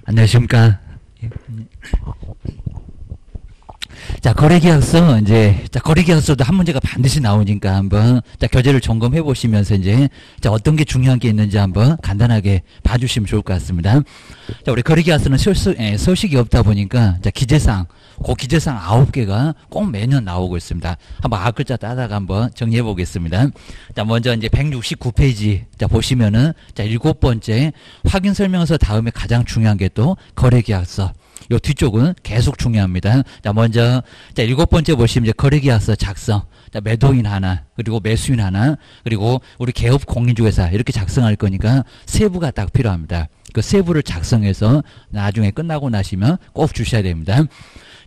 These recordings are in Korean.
안녕하십니까. 자, 거래계약서, 거래계약서도 한 문제가 반드시 나오니까 한번, 교재를 점검해 보시면서 자, 어떤 게 중요한 게 있는지 한번 간단하게 봐주시면 좋을 것 같습니다. 자, 우리 거래계약서는 서식이 없다 보니까, 자, 기재사항, 그 기재사항 9개가 꼭 매년 나오고 있습니다. 한번 글자 따다가 한번 정리해 보겠습니다. 자, 먼저 169페이지, 자, 보시면은, 자, 7번째, 확인 설명서 다음에 가장 중요한 게 또 거래계약서. 요 뒤쪽은 계속 중요합니다. 자, 먼저, 자, 7번째 보시면 거래계약서 작성. 자, 매도인 하나, 그리고 매수인 하나, 그리고 우리 개업 공인중개사 이렇게 작성할 거니까 세부가 딱 필요합니다. 그 세부를 작성해서 나중에 끝나고 나시면 꼭 주셔야 됩니다.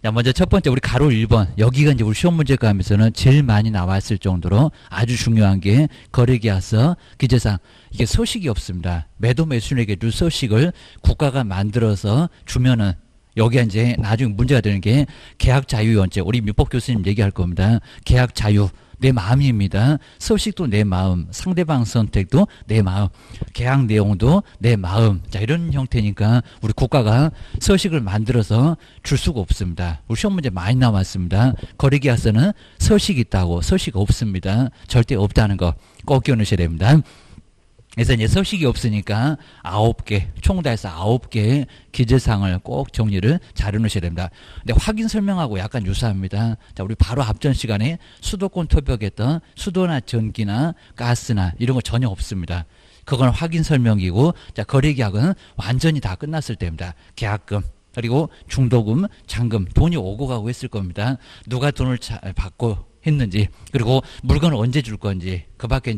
자, 먼저 첫 번째 우리 가로 1번. 여기가 우리 시험 문제가 하면서는 제일 많이 나왔을 정도로 아주 중요한 게 거래계약서 기재사항. 이게 서식이 없습니다. 매도 매수인에게 줄 서식을 국가가 만들어서 주면은 여기에 나중에 문제가 되는 게 계약 자유연체. 우리 민법 교수님 얘기할 겁니다. 계약 자유. 내 마음입니다. 서식도 내 마음, 상대방 선택도 내 마음, 계약 내용도 내 마음. 자, 이런 형태니까 우리 국가가 서식을 만들어서 줄 수가 없습니다. 우리 시험 문제 많이 나왔습니다. 거래계약서는 서식이 있다고, 서식 없습니다. 절대 없다는 거 꼭 기억하셔야 됩니다. 그래서 서식이 없으니까 9개, 총 다 해서 9개의 기재사항을 꼭 정리를 잘 해놓으셔야 됩니다. 근데 확인 설명하고 약간 유사합니다. 자, 우리 바로 앞전 시간에 수도권 토벽했던 수도나 전기나 가스나 이런 거 전혀 없습니다. 그건 확인 설명이고, 자, 거래계약은 완전히 다 끝났을 때입니다. 계약금, 그리고 중도금, 잔금, 돈이 오고 가고 했을 겁니다. 누가 돈을 받고 했는지, 그리고 물건을 언제 줄 건지, 그 밖에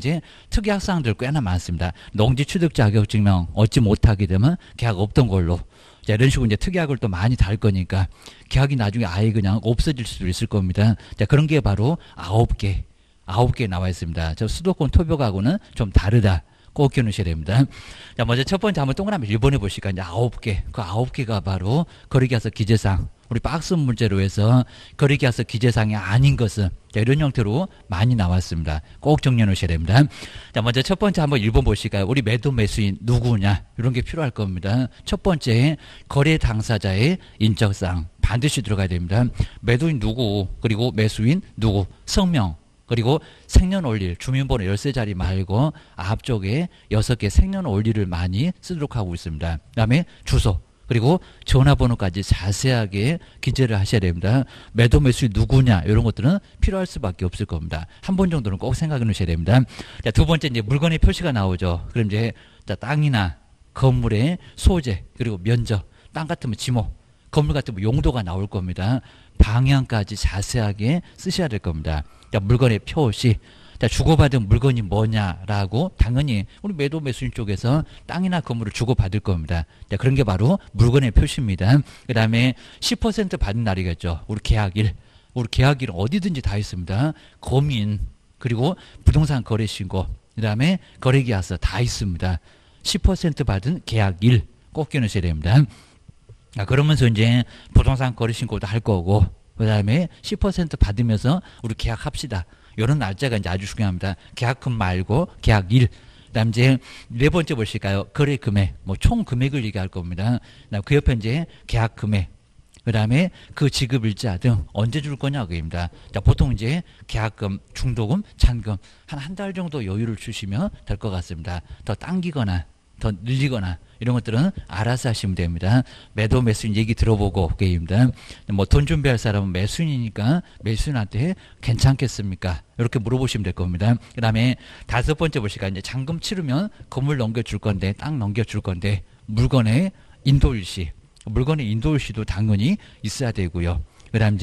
특이사항들 꽤나 많습니다. 농지 취득 자격 증명 얻지 못하게 되면 계약 없던 걸로. 자, 이런 식으로 특약을 또 많이 달 거니까 계약이 나중에 아예 그냥 없어질 수도 있을 겁니다. 자, 그런 게 바로 9개 나와 있습니다. 저 수도권 토벽하고는 좀 다르다. 꼭 기억하셔야 됩니다. 자, 먼저 첫 번째 한번 동그라미 1번 해보실까요? 9개. 그 9개가 바로 거래계약서 기재사항. 우리 박스 문제로 해서 거래계약서 기재사항이 아닌 것은, 자, 이런 형태로 많이 나왔습니다. 꼭 정리해 놓으셔야 됩니다. 자, 먼저 첫 번째 한번 1번 보실까요? 우리 매도 매수인 누구냐? 이런 게 필요할 겁니다. 첫 번째, 거래 당사자의 인적사항 반드시 들어가야 됩니다. 매도인 누구, 그리고 매수인 누구, 성명, 그리고 생년월일, 주민번호 13자리 말고 앞쪽에 6개 생년월일을 많이 쓰도록 하고 있습니다. 그 다음에 주소, 그리고 전화번호까지 자세하게 기재를 하셔야 됩니다. 매도 매수인 누구냐, 이런 것들은 필요할 수밖에 없을 겁니다. 한 번 정도는 꼭 생각해 놓으셔야 됩니다. 자, 두 번째 물건의 표시가 나오죠. 그럼 자, 땅이나 건물의 소재, 그리고 면적, 땅 같으면 지목, 건물 같으면 용도가 나올 겁니다. 방향까지 자세하게 쓰셔야 될 겁니다. 자, 물건의 표시. 자, 주고받은 물건이 뭐냐라고 당연히 우리 매도 매수인 쪽에서 땅이나 건물을 주고받을 겁니다. 자, 그런 게 바로 물건의 표시입니다. 그 다음에 10% 받은 날이겠죠. 우리 계약일. 우리 계약일은 어디든지 다 있습니다. 검인, 그리고 부동산 거래신고, 그 다음에 거래계약서 다 있습니다. 10% 받은 계약일 꼭 기억하셔야 됩니다. 자, 그러면서 부동산 거래신고도 할 거고, 그 다음에 10% 받으면서 우리 계약합시다. 이런 날짜가 아주 중요합니다. 계약금 말고 계약일. 그 다음 네 번째 보실까요? 거래 금액, 총 금액을 얘기할 겁니다. 그 옆에 계약 금액. 그 다음에 그 지급일자 등 언제 줄 거냐, 그입니다. 자, 보통 계약금, 중도금, 잔금 한 달 정도 여유를 주시면 될 것 같습니다. 더 당기거나 더 늘리거나 이런 것들은 알아서 하시면 됩니다. 매도 매수인 얘기 들어보고 게임입니다. 돈 준비할 사람은 매수인이니까 매수인한테 괜찮겠습니까? 이렇게 물어보시면 될 겁니다. 그 다음에 다섯 번째 보실까요? 잔금 치르면 건물 넘겨줄 건데, 땅 넘겨줄 건데, 물건의 인도일시. 물건의 인도일시도 당연히 있어야 되고요. 그 다음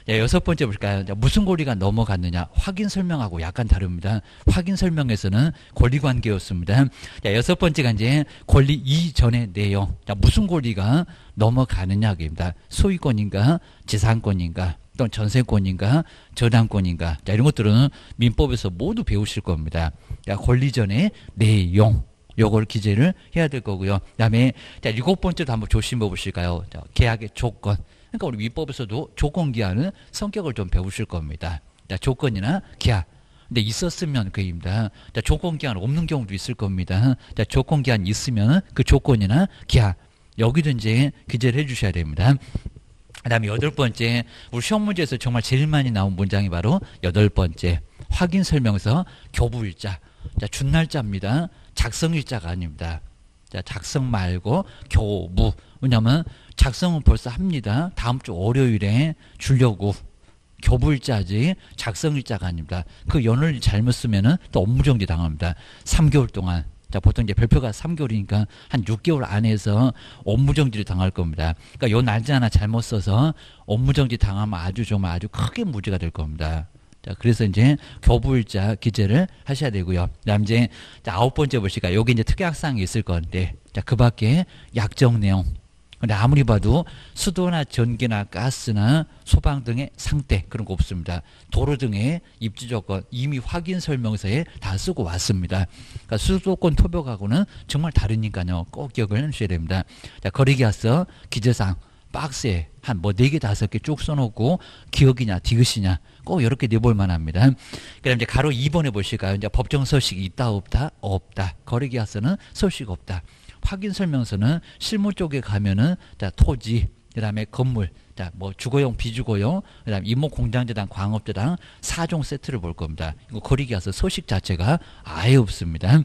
여섯 번째 볼까요? 무슨 권리가 넘어갔느냐. 확인 설명하고 약간 다릅니다. 확인 설명에서는 권리관계였습니다. 자, 여섯 번째가 권리 이전의 내용. 자, 무슨 권리가 넘어가느냐입니다. 소유권인가, 지상권인가, 또는 전세권인가, 저당권인가. 자, 이런 것들은 민법에서 모두 배우실 겁니다. 자, 권리 전의 내용. 요걸 기재를 해야 될 거고요. 그 다음에 자, 7번째도 한번 조심해 보실까요? 자, 계약의 조건. 그러니까 우리 위법에서도 조건기한은 성격을 좀 배우실 겁니다. 자, 조건이나 기한. 근데 있었으면 그입니다. 자, 조건기한 없는 경우도 있을 겁니다. 자, 조건기한 있으면 그 조건이나 기한. 여기도 이제 기재를 해주셔야 됩니다. 그 다음에 8번째, 우리 시험 문제에서 정말 제일 많이 나온 문장이 바로 8번째, 확인 설명서 교부일자. 자, 준날짜입니다. 작성일자가 아닙니다. 자, 작성 말고 교부. 왜냐면 작성은 벌써 합니다. 다음 주 월요일에 주려고. 교부일자지 작성일자가 아닙니다. 그 연을 잘못 쓰면은 또 업무정지 당합니다. 3개월 동안. 자, 보통 이제 별표가 3개월이니까 한 6개월 안에서 업무정지를 당할 겁니다. 그러니까 요 날짜 하나 잘못 써서 업무정지 당하면 아주 정말 아주 크게 문제가 될 겁니다. 자, 그래서 이제 교부일자 기재를 하셔야 되고요. 그 다음 이제 9번째 보실까요? 여기 이제 특약사항이 있을 건데, 자, 그 밖에 약정 내용. 근데 아무리 봐도 수도나 전기나 가스나 소방 등의 상태 그런 거 없습니다. 도로 등의 입지 조건 이미 확인 설명서에 다 쓰고 왔습니다. 그러니까 수도권 토벽하고는 정말 다르니까요. 꼭 기억을 해주셔야 됩니다. 자, 거리계약서 기재사항 박스에 한 뭐 4개 5개 쭉 써놓고 기억이냐 디귿이냐 꼭 이렇게 내볼 만합니다. 그다음 이제 가로 2번에 보실까요? 이제 법정 서식이 있다 없다 없다. 거리계약서는 서식 없다. 확인 설명서는 실무 쪽에 가면은 자, 토지, 그다음에 건물, 자, 뭐 주거용, 비주거용, 그다음에 임목 공장재단, 광업재단 4종 세트를 볼 겁니다. 이거 거리계약서 서식 자체가 아예 없습니다.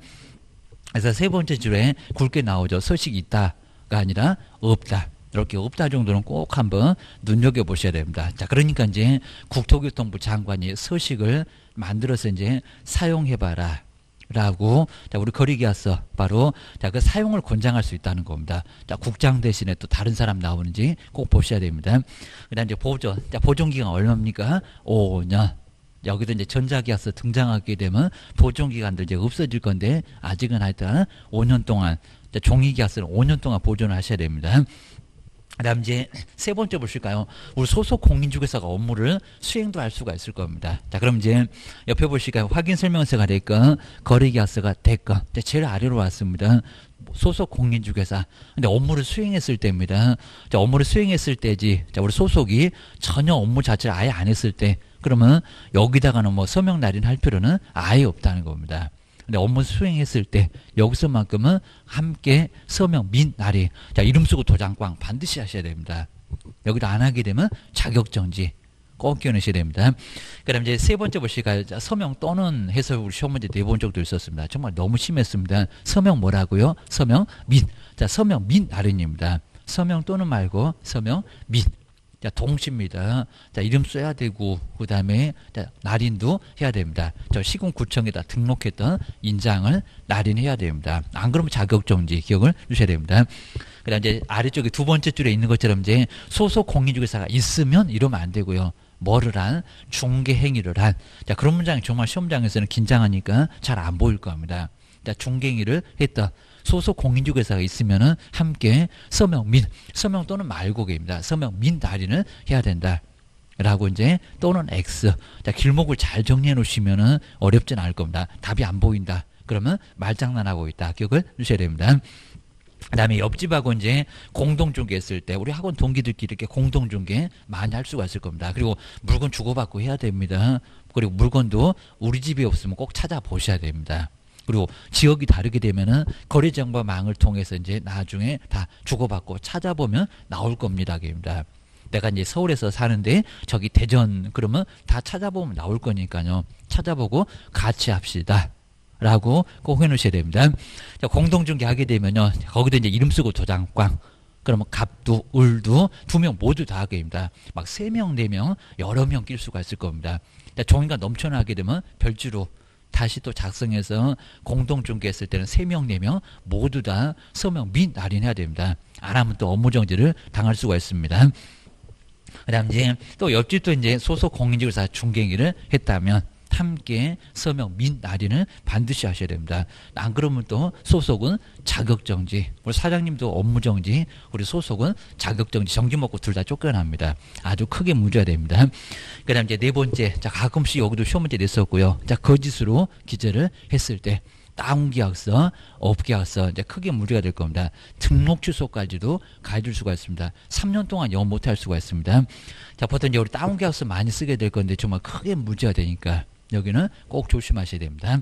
그래서 세 번째 줄에 굵게 나오죠. 서식이 있다가 아니라 없다. 이렇게 없다 정도는 꼭 한번 눈여겨보셔야 됩니다. 자, 그러니까 이제 국토교통부 장관이 서식을 만들어서 이제 사용해봐라. 라고, 자, 우리 거리계약서, 바로, 자, 그 사용을 권장할 수 있다는 겁니다. 자, 국장 대신에 또 다른 사람 나오는지 꼭 보셔야 됩니다. 그 다음 이제 보존. 자, 보존기간 얼마입니까? 5년. 여기도 이제 전자계약서 등장하게 되면 보존기간도 이제 없어질 건데, 아직은 하여튼 5년 동안, 자, 종이계약서는 5년 동안 보존을 하셔야 됩니다. 그 다음 이제 세 번째 보실까요? 우리 소속 공인중개사가 업무를 수행도 할 수가 있을 겁니다. 자, 그럼 이제 옆에 보실까요? 확인 설명서가 됐건 거래계약서가 됐건 제일 아래로 왔습니다. 소속 공인중개사. 근데 업무를 수행했을 때입니다. 자, 업무를 수행했을 때지. 자, 우리 소속이 전혀 업무 자체를 아예 안 했을 때, 그러면 여기다가는 뭐 서명 날인할 필요는 아예 없다는 겁니다. 근데 업무 수행했을 때 여기서만큼은 함께 서명 및 날인, 자, 이름 쓰고 도장꽝 반드시 하셔야 됩니다. 여기도 안 하게 되면 자격정지 꼭 끼워내셔야 됩니다. 그 다음 이제 세 번째 보실까요? 자, 서명 또는 해서 우리 시험 문제 내본 적도 있었습니다. 정말 너무 심했습니다. 서명 뭐라고요? 서명 및. 자, 서명 및 날인입니다. 서명 또는 말고 서명 및. 자, 동시입니다. 자, 이름 써야 되고, 그 다음에 날인도 해야 됩니다. 저 시군구청에다 등록했던 인장을 날인해야 됩니다. 안 그러면 자격정지 기억을 주셔야 됩니다. 그 다음 이제 아래쪽에 두 번째 줄에 있는 것처럼 이제 소속 공인중개사가 있으면 이러면 안 되고요. 뭐를 한? 중개행위를 한. 자, 그런 문장이 정말 시험장에서는 긴장하니까 잘 안 보일 겁니다. 자, 중개행위를 했던 소속 공인중개사가 있으면은 함께 서명 및, 서명 또는 말고계입니다. 서명 및 날인을 해야 된다. 라고 이제 또는 X. 자, 길목을 잘 정리해 놓으시면은 어렵진 않을 겁니다. 답이 안 보인다. 그러면 말장난하고 있다. 기억을 주셔야 됩니다. 그 다음에 옆집하고 이제 공동중개 했을 때 우리 학원 동기들끼리 이렇게 공동중개 많이 할 수가 있을 겁니다. 그리고 물건 주고받고 해야 됩니다. 그리고 물건도 우리 집이 없으면 꼭 찾아보셔야 됩니다. 그리고 지역이 다르게 되면은 거래정보망을 통해서 이제 나중에 다 주고받고 찾아보면 나올 겁니다. 입니다. 내가 이제 서울에서 사는데 저기 대전 그러면 다 찾아보면 나올 거니까요. 찾아보고 같이 합시다. 라고 꼭 해놓으셔야 됩니다. 자, 공동중개 하게 되면요. 거기도 이제 이름 쓰고 도장꽝. 그러면 갑도, 을도 2명 모두 다 하게 됩니다. 막 3명, 4명, 여러 명 낄 수가 있을 겁니다. 자, 종이가 넘쳐나게 되면 별주로 다시 또 작성해서 공동중개했을 때는 3명, 4명 모두 다 서명 및 날인해야 됩니다. 안 하면 또 업무정지를 당할 수가 있습니다. 그 다음 이제 또 옆집도 이제 소속 공인중개사 중개행위를 했다면 함께 서명 및 날인을 반드시 하셔야 됩니다. 안 그러면 또 소속은 자격정지, 우리 사장님도 업무정지, 우리 소속은 자격정지, 정지 먹고 둘 다 쫓겨납니다. 아주 크게 문제가 됩니다. 그 다음 이제 네 번째, 자, 가끔씩 여기도 시험 문제 냈었고요. 자, 거짓으로 기재를 했을 때 다운계약서, 업계약서 이제 크게 문제가 될 겁니다. 등록 취소까지도 가해줄 수가 있습니다. 3년 동안 영업 못할 수가 있습니다. 자, 보통 이제 우리 다운계약서 많이 쓰게 될 건데 정말 크게 문제가 되니까 여기는 꼭 조심하셔야 됩니다.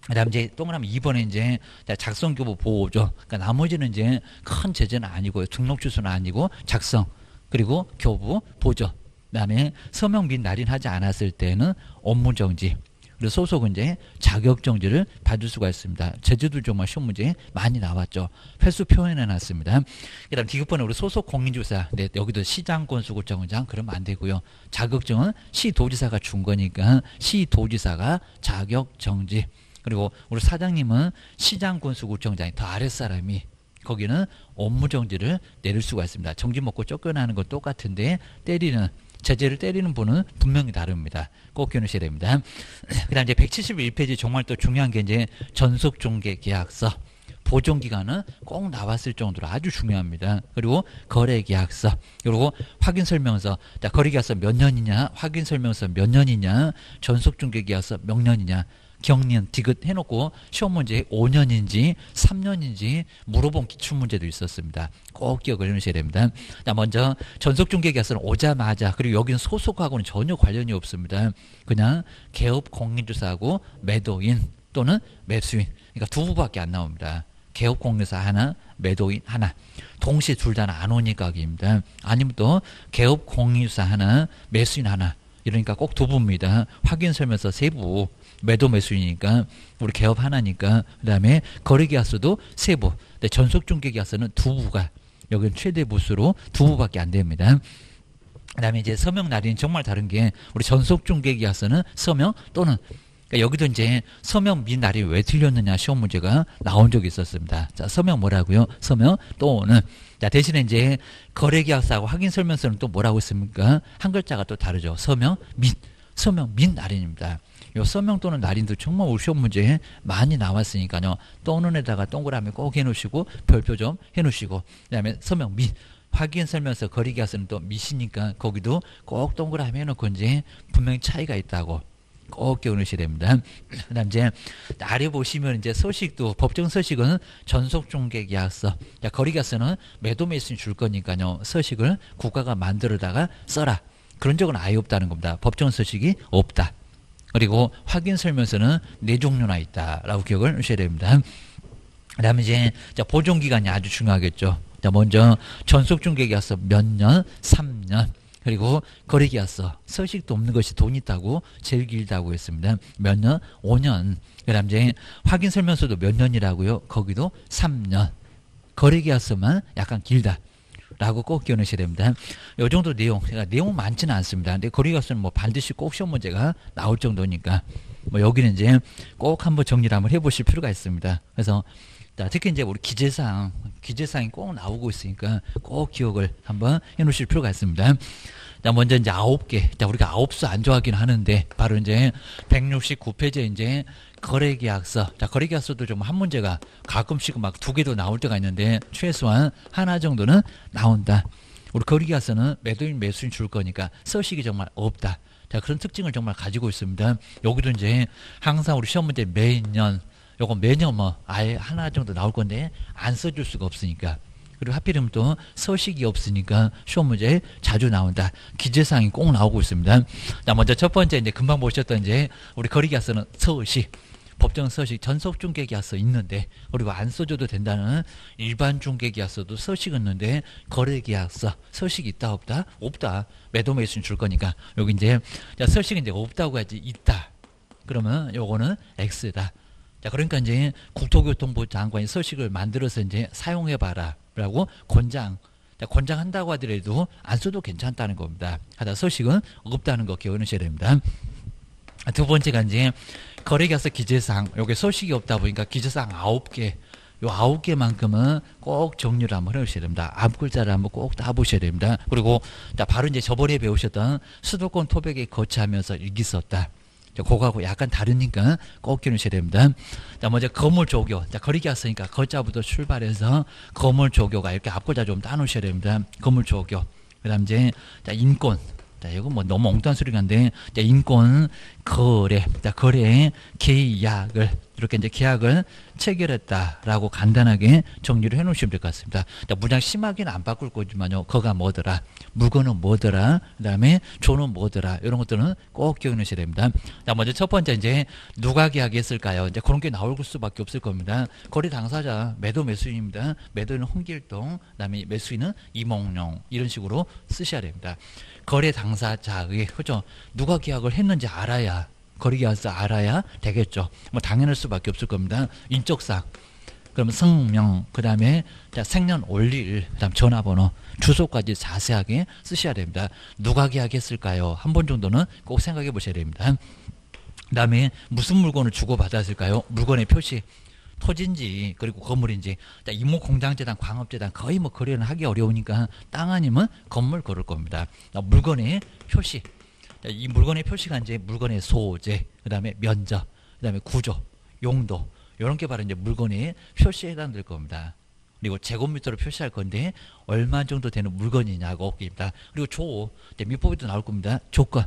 그다음 이제 동그라미 2번에 이제 작성교부 보호죠. 그러니까 나머지는 이제 큰 제재는 아니고요. 등록 주소는 아니고 작성 그리고 교부 보조. 그다음에 서명 및 날인하지 않았을 때는 업무 정지. 그리고 소속은 이제 자격 정지를 받을 수가 있습니다. 제주도 정말 시험 문제 많이 나왔죠. 횟수 표현해 놨습니다. 그다음 디귿번에 우리 소속 공인주사. 네, 여기도 시장 건수구청장 그러면 안 되고요. 자격증은 시도지사가 준 거니까 시도지사가 자격 정지. 그리고 우리 사장님은 시장군수구청장이 더 아랫사람이 거기는 업무정지를 내릴 수가 있습니다. 정지 먹고 쫓겨나는 건 똑같은데 제재를 때리는 분은 분명히 다릅니다. 꼭 기억하셔야 됩니다. 그 다음 이제 171페이지 정말 또 중요한 게 이제 전속중개계약서. 보존기간은 꼭 나왔을 정도로 아주 중요합니다. 그리고 거래계약서, 그리고 확인설명서. 자, 거래계약서 몇 년이냐, 확인설명서 몇 년이냐, 전속중개계약서 몇 년이냐. 경년, 디귿 해놓고 시험 문제 5년인지 3년인지 물어본 기출문제도 있었습니다. 꼭 기억을 해놓으셔야 됩니다. 자, 먼저 전속중개계약서는 오자마자, 그리고 여기는 소속하고는 전혀 관련이 없습니다. 그냥 개업 공인주사하고 매도인 또는 매수인, 그러니까 두 부밖에 안 나옵니다. 개업 공인주사 하나, 매도인 하나. 동시에 둘 다는 안 오니까입니다. 아니면 또 개업 공인주사 하나, 매수인 하나. 이러니까 꼭 두 부입니다. 확인설명서 세 부. 매도 매수이니까 우리 개업 하나니까. 그 다음에 거래계약서도 세 부. 근데 전속중개계약서는 두 부가, 여기는 최대 부수로 두 부밖에 안 됩니다. 그 다음에 이제 서명 날인은 정말 다른 게, 우리 전속중개계약서는 서명 또는, 그러니까 여기도 이제 서명 및 날이 왜 틀렸느냐 시험 문제가 나온 적이 있었습니다. 자, 서명 뭐라고요? 서명 또는. 자, 대신에 이제 거래계약서하고 확인설명서는 또 뭐라고 있습니까? 한 글자가 또 다르죠. 서명 및 날인입니다. 요 서명 또는 날인도 정말 우리 시험 문제에 많이 나왔으니까요. 또는에다가 동그라미 꼭 해놓으시고 별표 좀 해놓으시고, 그 다음에 서명 및 확인설명서 거래계약서는 또 밋이니까 거기도 꼭 동그라미 해놓고 이제 분명히 차이가 있다고 꼭 기억하셔야 됩니다. 그 다음 이제 아래 보시면 이제 서식도, 법정 서식은 전속중개계약서, 거래계약서는 매도 매수인 줄 거니까요. 서식을 국가가 만들어다가 써라. 그런 적은 아예 없다는 겁니다. 법정 서식이 없다. 그리고 확인설명서는 네 종류나 있다라고 기억을 하셔야 됩니다. 그 다음에 이제 보존기간이 아주 중요하겠죠. 자, 먼저 전속중개계약서 몇 년, 3년. 그리고 거래계약서, 서식도 없는 것이 돈 있다고 제일 길다고 했습니다. 몇 년? 5년. 그 다음 이제 확인설명서도 몇 년이라고요? 거기도 3년. 거래계약서만 약간 길다 라고 꼭 기억하셔야 됩니다. 이 정도 내용, 제가 내용 많지는 않습니다. 근데 거래계약서는 뭐 반드시 꼭 시험 문제가 나올 정도니까 뭐 여기는 이제 꼭 한번 정리를 한번 해보실 필요가 있습니다. 그래서 자, 특히 이제 우리 기재사항이 꼭 나오고 있으니까 꼭 기억을 한번 해놓으실 필요가 있습니다. 자, 먼저 이제 9개. 자, 우리가 9수 안 좋아하긴 하는데, 바로 이제 169페이지에 이제 거래계약서. 자, 거래계약서도 좀 한 문제가 가끔씩 막 2개도 나올 때가 있는데, 최소한 하나 정도는 나온다. 우리 거래계약서는 매도인, 매수인 줄 거니까 서식이 정말 없다. 자, 그런 특징을 정말 가지고 있습니다. 여기도 이제 항상 우리 시험 문제 매년, 요거 매년 뭐 아예 하나 정도 나올 건데 안 써줄 수가 없으니까, 그리고 하필이면 또 서식이 없으니까 시험 문제에 자주 나온다. 기재사항이 꼭 나오고 있습니다. 자, 먼저 첫 번째 이제 금방 보셨던 이제 우리 거래계약서는 서식, 법정 서식, 전속중개계약서 있는데, 그리고 안 써줘도 된다는 일반 중개계약서도 서식 있는데, 거래계약서 서식이 있다 없다? 없다. 매도 매수인 줄 거니까 여기 이제 자, 서식이 이제 없다고 하지 있다. 그러면 요거는 X다. 자, 그러니까 이제 국토교통부 장관이 서식을 만들어서 이제 사용해봐라 라고 권장한다고 하더라도 안 써도 괜찮다는 겁니다. 하다 서식은 없다는 거 기억하셔야 됩니다. 두 번째가 이제 거래계약서 기재사항, 요게 서식이 없다 보니까 기재사항 9개, 요 9개만큼은 꼭 정리를 한번 해주셔야 됩니다. 앞글자를 한번 꼭 따보셔야 됩니다. 그리고 자, 바로 이제 저번에 배우셨던 수도권 토백에 거치하면서 일기 썼다. 그거하고 약간 다르니까 꼭 기억하셔야 됩니다. 자, 먼저 거물조교. 자, 거래계약서니까 거자부터 출발해서 거물조교가 이렇게 앞글자 좀 따놓으셔야 됩니다. 거물조교. 그 다음 이제 자, 인권. 자, 이거 뭐 너무 엉뚱한 소리가 한데, 자, 인권 거래, 자, 거래 계약을 이렇게 이제 계약을 체결했다라고 간단하게 정리를 해놓으시면 될 것 같습니다. 자, 문장 심하게는 안 바꿀 거지만요. 거가 뭐더라, 물건은 뭐더라, 그다음에 조는 뭐더라, 이런 것들은 꼭 기억하셔야 됩니다. 자, 먼저 첫 번째 이제 누가 계약했을까요? 이제 그런 게 나올 수밖에 없을 겁니다. 거래 당사자 매도 매수인입니다. 매도인은 홍길동, 그다음에 매수인은 이몽룡, 이런 식으로 쓰셔야 됩니다. 거래 당사자의, 그죠? 누가 계약을 했는지 알아야, 거래계약서 알아야 되겠죠. 뭐 당연할 수밖에 없을 겁니다. 인적사항, 그러면 성명, 그 다음에 생년월일, 그 다음 전화번호, 주소까지 자세하게 쓰셔야 됩니다. 누가 계약했을까요? 한 번 정도는 꼭 생각해 보셔야 됩니다. 그 다음에 무슨 물건을 주고받았을까요? 물건의 표시, 토지인지 그리고 건물인지. 임목공장재단, 광업재단 거의 뭐 거래는 하기 어려우니까 땅 아니면 건물 고를 겁니다. 물건의 표시, 이 물건의 표시가 이제 물건의 소재, 그 다음에 면적, 그 다음에 구조, 용도, 이런 게 바로 이제 물건의 표시에 해당될 겁니다. 그리고 제곱미터로 표시할 건데 얼마 정도 되는 물건이냐고 입니다. 그리고 밑법에도 나올 겁니다. 조건,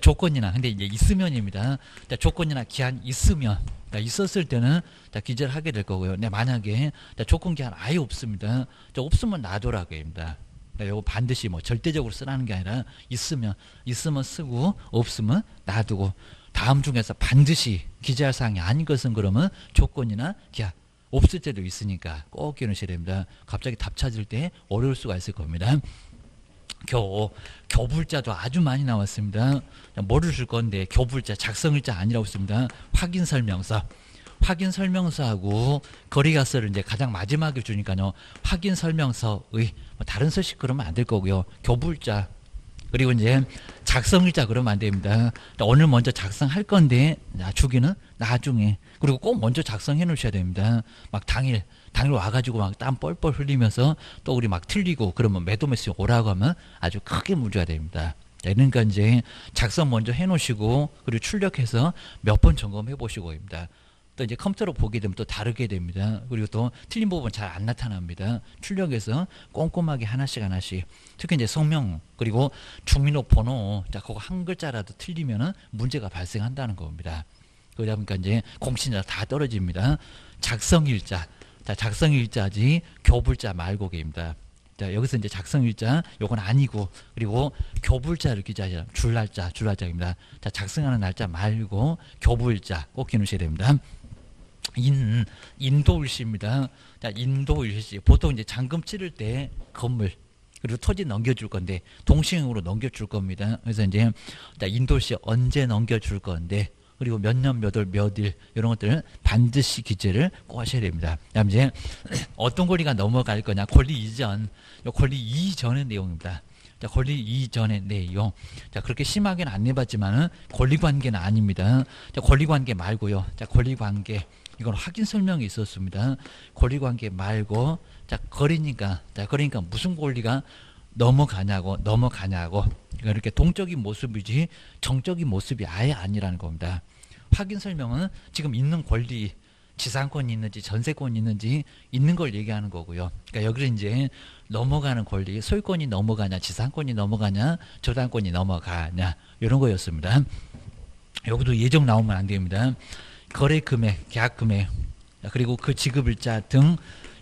조건이나, 근데 이제 있으면입니다. 조건이나 기한 있으면, 있었을 때는 기재를 하게 될 거고요. 근데 만약에 조건 기한 아예 없습니다. 없으면 놔두라고 입니다. 이거 반드시 뭐 절대적으로 쓰라는 게 아니라 있으면 쓰고 없으면 놔두고, 다음 중에서 반드시 기재할 사항이 아닌 것은 그러면 조건이나 기한, 없을 때도 있으니까 꼭 기억하셔야 됩니다. 갑자기 답 찾을 때 어려울 수가 있을 겁니다. 교불자도 아주 많이 나왔습니다. 뭐를 줄 건데 교불자, 작성일자 아니라고 씁니다. 확인설명서, 확인설명서하고 거래계약서를 이제 가장 마지막에 주니까요. 확인설명서의 다른 서식 그러면 안 될 거고요. 교불자, 그리고 이제 작성일자 그러면 안 됩니다. 오늘 먼저 작성할 건데 주기는 나중에, 그리고 꼭 먼저 작성해 놓으셔야 됩니다. 막 당일 와가지고 막 땀 뻘뻘 흘리면서 또 우리 막 틀리고 그러면 매도 매수 오라고 하면 아주 크게 문제가 됩니다. 그러니까 이제 작성 먼저 해 놓으시고, 그리고 출력해서 몇 번 점검해 보시고입니다. 또 이제 컴퓨터로 보게 되면 또 다르게 됩니다. 그리고 또 틀린 부분 잘 안 나타납니다. 출력해서 꼼꼼하게 하나씩 특히 이제 성명, 그리고 주민등록번호, 그거 한 글자라도 틀리면은 문제가 발생한다는 겁니다. 그러다 보니까 이제 공신자 다 떨어집니다. 작성일자, 작성일자지 교불자 말고 입니다. 여기서 이제 작성일자 요건 아니고, 그리고 교불자를 기재하자, 줄날짜입니다. 작성하는 날짜 말고 교불자 꼭 기억하셔야 됩니다. 인도일시입니다. 인도일시, 보통 이제 잔금 치를 때 건물 그리고 토지 넘겨줄 건데 동시행으로 넘겨줄 겁니다. 그래서 이제 인도일시 언제 넘겨줄 건데, 그리고 몇 년 몇 월 몇 일, 이런 것들은 반드시 기재를 꼭 하셔야 됩니다. 그다음 이제 어떤 권리가 넘어갈 거냐, 권리 이전의 내용입니다. 권리 이전의 내용. 그렇게 심하게는 안 내봤지만은 권리관계는 아닙니다. 권리관계 말고요. 권리관계, 이건 확인 설명이 있었습니다. 권리관계 말고, 거리니까 무슨 권리가 넘어가냐고. 이렇게 동적인 모습이지 정적인 모습이 아예 아니라는 겁니다. 확인 설명은 지금 있는 권리, 지상권이 있는지 전세권이 있는지 있는 걸 얘기하는 거고요. 그러니까 여기를 이제 넘어가는 권리, 소유권이 넘어가냐, 지상권이 넘어가냐, 저당권이 넘어가냐, 이런 거였습니다. 여기도 예정 나오면 안 됩니다. 거래 금액, 계약 금액, 그리고 그 지급일자 등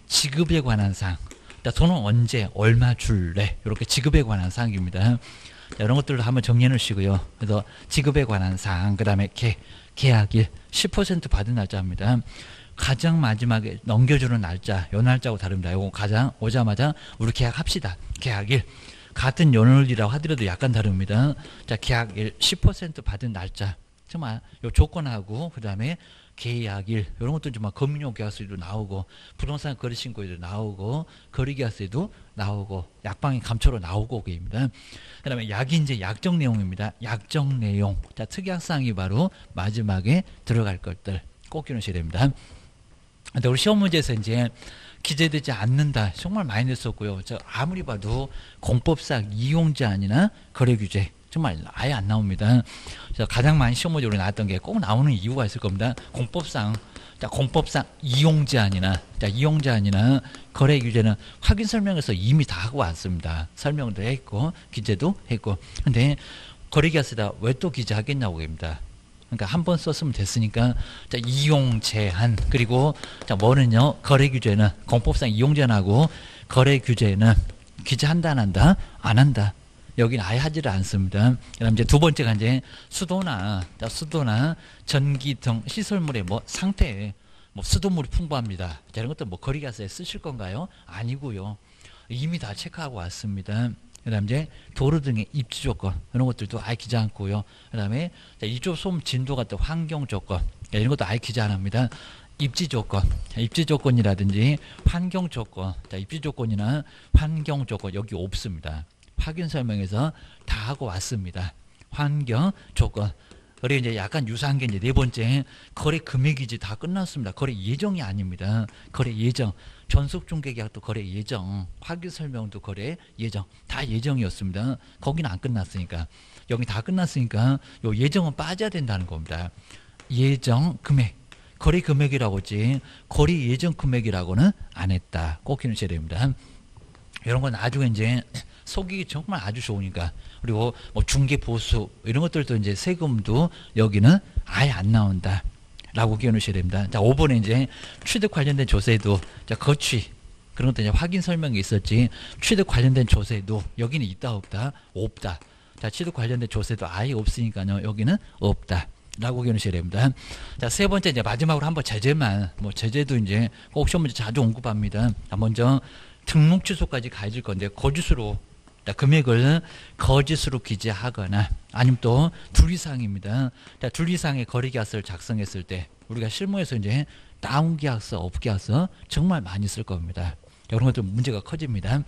지급에 관한 사항, 돈은 언제 얼마 줄래, 이렇게 지급에 관한 사항입니다. 이런 것들도 한번 정리해 놓으시고요. 그래서 지급에 관한 사항, 그 다음에 계약일 10% 받은 날짜입니다. 가장 마지막에 넘겨주는 날짜, 요 날짜하고 다릅니다. 요거 가장 오자마자 우리 계약합시다. 계약일 같은 연월이라고 하더라도 약간 다릅니다. 계약일 10% 받은 날짜, 정말 요 조건하고 그 다음에 계약일, 이런 것도 좀 금융 계약서에도 나오고, 부동산 거래 신고에도 나오고, 거래 계약서에도 나오고, 약방이 감초로 나오고 입니다. 그 다음에 약이 이제 약정 내용입니다. 약정 내용. 특약사항이 바로 마지막에 들어갈 것들 꼭 기억하셔야 됩니다. 근데 우리 시험 문제에서 이제 기재되지 않는다, 정말 많이 냈었고요. 아무리 봐도 공법상 이용제한이나 거래규제 정말 아예 안 나옵니다. 가장 많이 시험 문제로 나왔던 게 꼭 나오는 이유가 있을 겁니다. 공법상 이용제한이나 거래 규제는 확인 설명에서 이미 다 하고 왔습니다. 설명도 했고 기재도 했고. 근데 거래 계약서다 왜 또 기재하겠냐고 합니다. 그러니까 한 번 썼으면 됐으니까 자, 이용 제한 그리고 자 뭐는요 거래 규제는 공법상 이용 제한하고 거래 규제는 기재한다 안 한다 안 한다. 여기는 아예 하지를 않습니다. 그다음 이제 두 번째가 이제 수도나 전기 등 시설물의 뭐 상태에 뭐 수도물이 풍부합니다. 자, 이런 것도 뭐 거래계약서에 쓰실 건가요? 아니고요. 이미 다 체크하고 왔습니다. 그다음 이제 도로 등의 입지 조건 이런 것들도 아예 기재 않고요. 그다음에 이쪽 소음 진도 같은 환경 조건 이런 것도 아예 기재 안 합니다. 입지 조건이라든지 환경 조건, 자, 입지 조건이나 환경 조건 여기 없습니다. 확인 설명에서 다 하고 왔습니다. 환경 조건. 그리고 이제 약간 유사한 게 이제 네 번째 거래 금액이지 다 끝났습니다. 거래 예정이 아닙니다. 거래 예정. 전속 중개 계약도 거래 예정. 확인 설명도 거래 예정. 다 예정이었습니다. 거기는 안 끝났으니까. 여기 다 끝났으니까 요 예정은 빠져야 된다는 겁니다. 예정 금액. 거래 금액이라고 했지 거래 예정 금액이라고는 안 했다. 꼭 기억하셔야 됩니다. 이런 건 나중에 이제 속이기 정말 아주 좋으니까. 그리고 뭐 중개 보수 이런 것들도 이제 세금도 여기는 아예 안 나온다 라고 기억하셔야 됩니다. 자, 5번에 이제 취득 관련된 조세도 자, 거취 그런 것도 이제 확인 설명이 있었지 취득 관련된 조세도 여기는 있다 없다 없다. 자, 취득 관련된 조세도 아예 없으니까요 여기는 없다 라고 기억하셔야 됩니다. 자, 세 번째 이제 마지막으로 한번 제재만 뭐 제재도 이제 꼭 시험 문제 자주 언급합니다. 자, 먼저 등록 취소까지 가해질 건데 거짓으로 금액을 거짓으로 기재하거나 아니면 또 둘 이상입니다. 자, 둘 이상의 거래계약서를 작성했을 때 우리가 실무에서 이제 다운 계약서, 업 계약서 정말 많이 쓸 겁니다. 이런 것도 문제가 커집니다.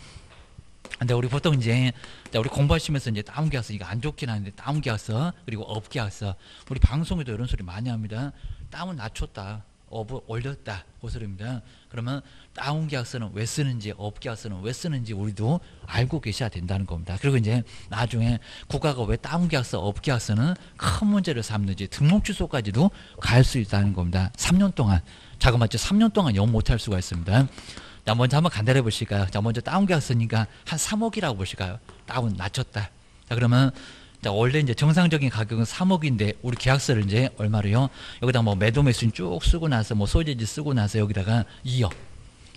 근데 우리 보통 이제 우리 공부하시면서 이제 다운 계약서 이거 안 좋긴 하는데 다운 계약서 그리고 업 계약서 우리 방송에도 이런 소리 많이 합니다. 다운 낮췄다. 업을 올렸다 그 소리입니다. 그러면 다운 계약서는 왜 쓰는지 업 계약서는 왜 쓰는지 우리도 알고 계셔야 된다는 겁니다. 그리고 이제 나중에 국가가 왜 다운 계약서 업 계약서는 큰 문제를 삼는지 등록 취소까지도 갈 수 있다는 겁니다. 3년 동안 자그마치 3년 동안 영 못할 수가 있습니다. 자, 먼저 한번 간단해 보실까요? 자, 먼저 다운 계약서니까 한 3억이라고 보실까요? 다운 낮췄다. 자, 그러면 자, 원래 이제 정상적인 가격은 3억인데 우리 계약서를 이제 얼마로요? 여기다 뭐 매도 매수인 쭉 쓰고 나서 뭐 소재지 쓰고 나서 여기다가 2억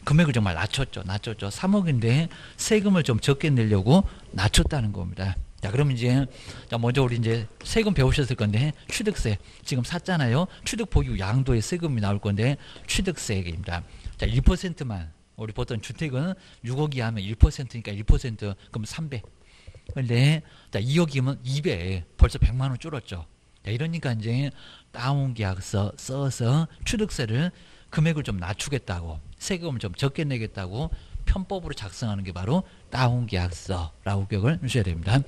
금액을 정말 낮췄죠. 3억인데 세금을 좀 적게 내려고 낮췄다는 겁니다. 자, 그럼 이제 자, 먼저 우리 이제 세금 배우셨을 건데 취득세 지금 샀잖아요. 취득 보유 양도의 세금이 나올 건데 취득세입니다. 자, 1%만 우리 보통 주택은 6억이 하면 1%니까 1% 그럼 300. 근데 2억이면 2배 벌써 100만 원 줄었죠. 자, 이러니까 이제 다운 계약서 써서 취득세를 금액을 좀 낮추겠다고 세금을 좀 적게 내겠다고 편법으로 작성하는 게 바로 다운 계약서라고 기억을 하셔야 됩니다.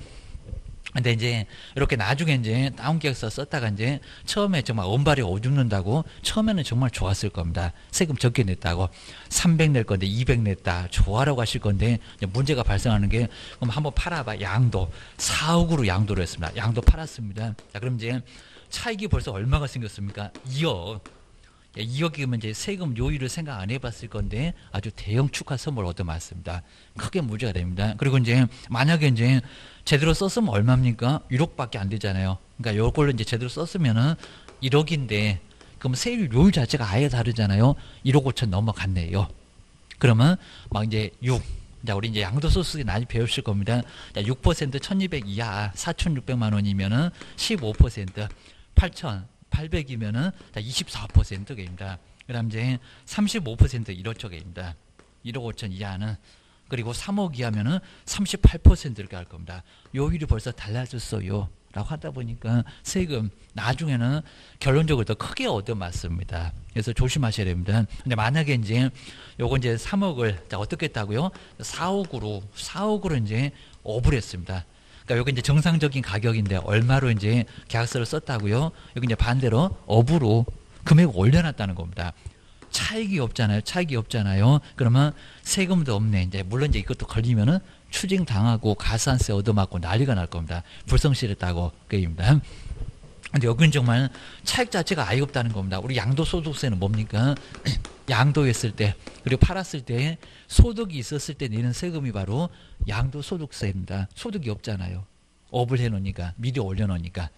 근데 이제 이렇게 나중에 이제 다운 계약서 썼다가 이제 처음에 정말 언발이 오죽는다고 처음에는 정말 좋았을 겁니다. 세금 적게 냈다고 300 낼 건데 200 냈다 좋아라고 하실 건데 이제 문제가 발생하는 게 그럼 한번 팔아봐. 양도 4억으로 양도를 했습니다. 양도 팔았습니다. 자, 그럼 이제 차익이 벌써 얼마가 생겼습니까? 2억. 2억이면 이제 세금 요율을 생각 안 해봤을 건데 아주 대형 축하 선물 얻어맞습니다. 크게 문제가 됩니다. 그리고 이제 만약에 이제 제대로 썼으면 얼마입니까? 1억밖에 안 되잖아요. 그러니까 요걸로 이제 제대로 썼으면은 1억인데 그럼 세율 요율 자체가 아예 다르잖아요. 1억 5천 넘어갔네요. 그러면 막 이제 6. 자, 우리 이제 양도소득세 많이 배우실 겁니다. 자, 6% 1200 이하 4,600만 원이면은 15% 8,800이면은 24%입니다. 그 다음 이제 35% 1억 쪽입니다. 1억 5천 이하는 그리고 3억 이하면은 38% 이렇게 할 겁니다. 요율이 벌써 달라졌어요. 라고 하다 보니까 세금 나중에는 결론적으로 더 크게 얻어맞습니다. 그래서 조심하셔야 됩니다. 근데 만약에 이제 요거 이제 3억을 자, 어떻게 했다고요? 4억으로 이제 업을 했습니다. 그러니까 여기 이제 정상적인 가격인데 얼마로 이제 계약서를 썼다고요? 여기 이제 반대로 업으로 금액을 올려놨다는 겁니다. 차익이 없잖아요. 그러면 세금도 없네. 이제 물론 이제 이것도 걸리면은 추징 당하고 가산세 얻어맞고 난리가 날 겁니다. 불성실했다고 그입니다. 근데 여기는 정말 차익 자체가 아예 없다는 겁니다. 우리 양도소득세는 뭡니까? 양도했을 때 그리고 팔았을 때 소득이 있었을 때 내는 세금이 바로 양도소득세입니다. 소득이 없잖아요. 업을 해놓으니까 미리 올려놓으니까.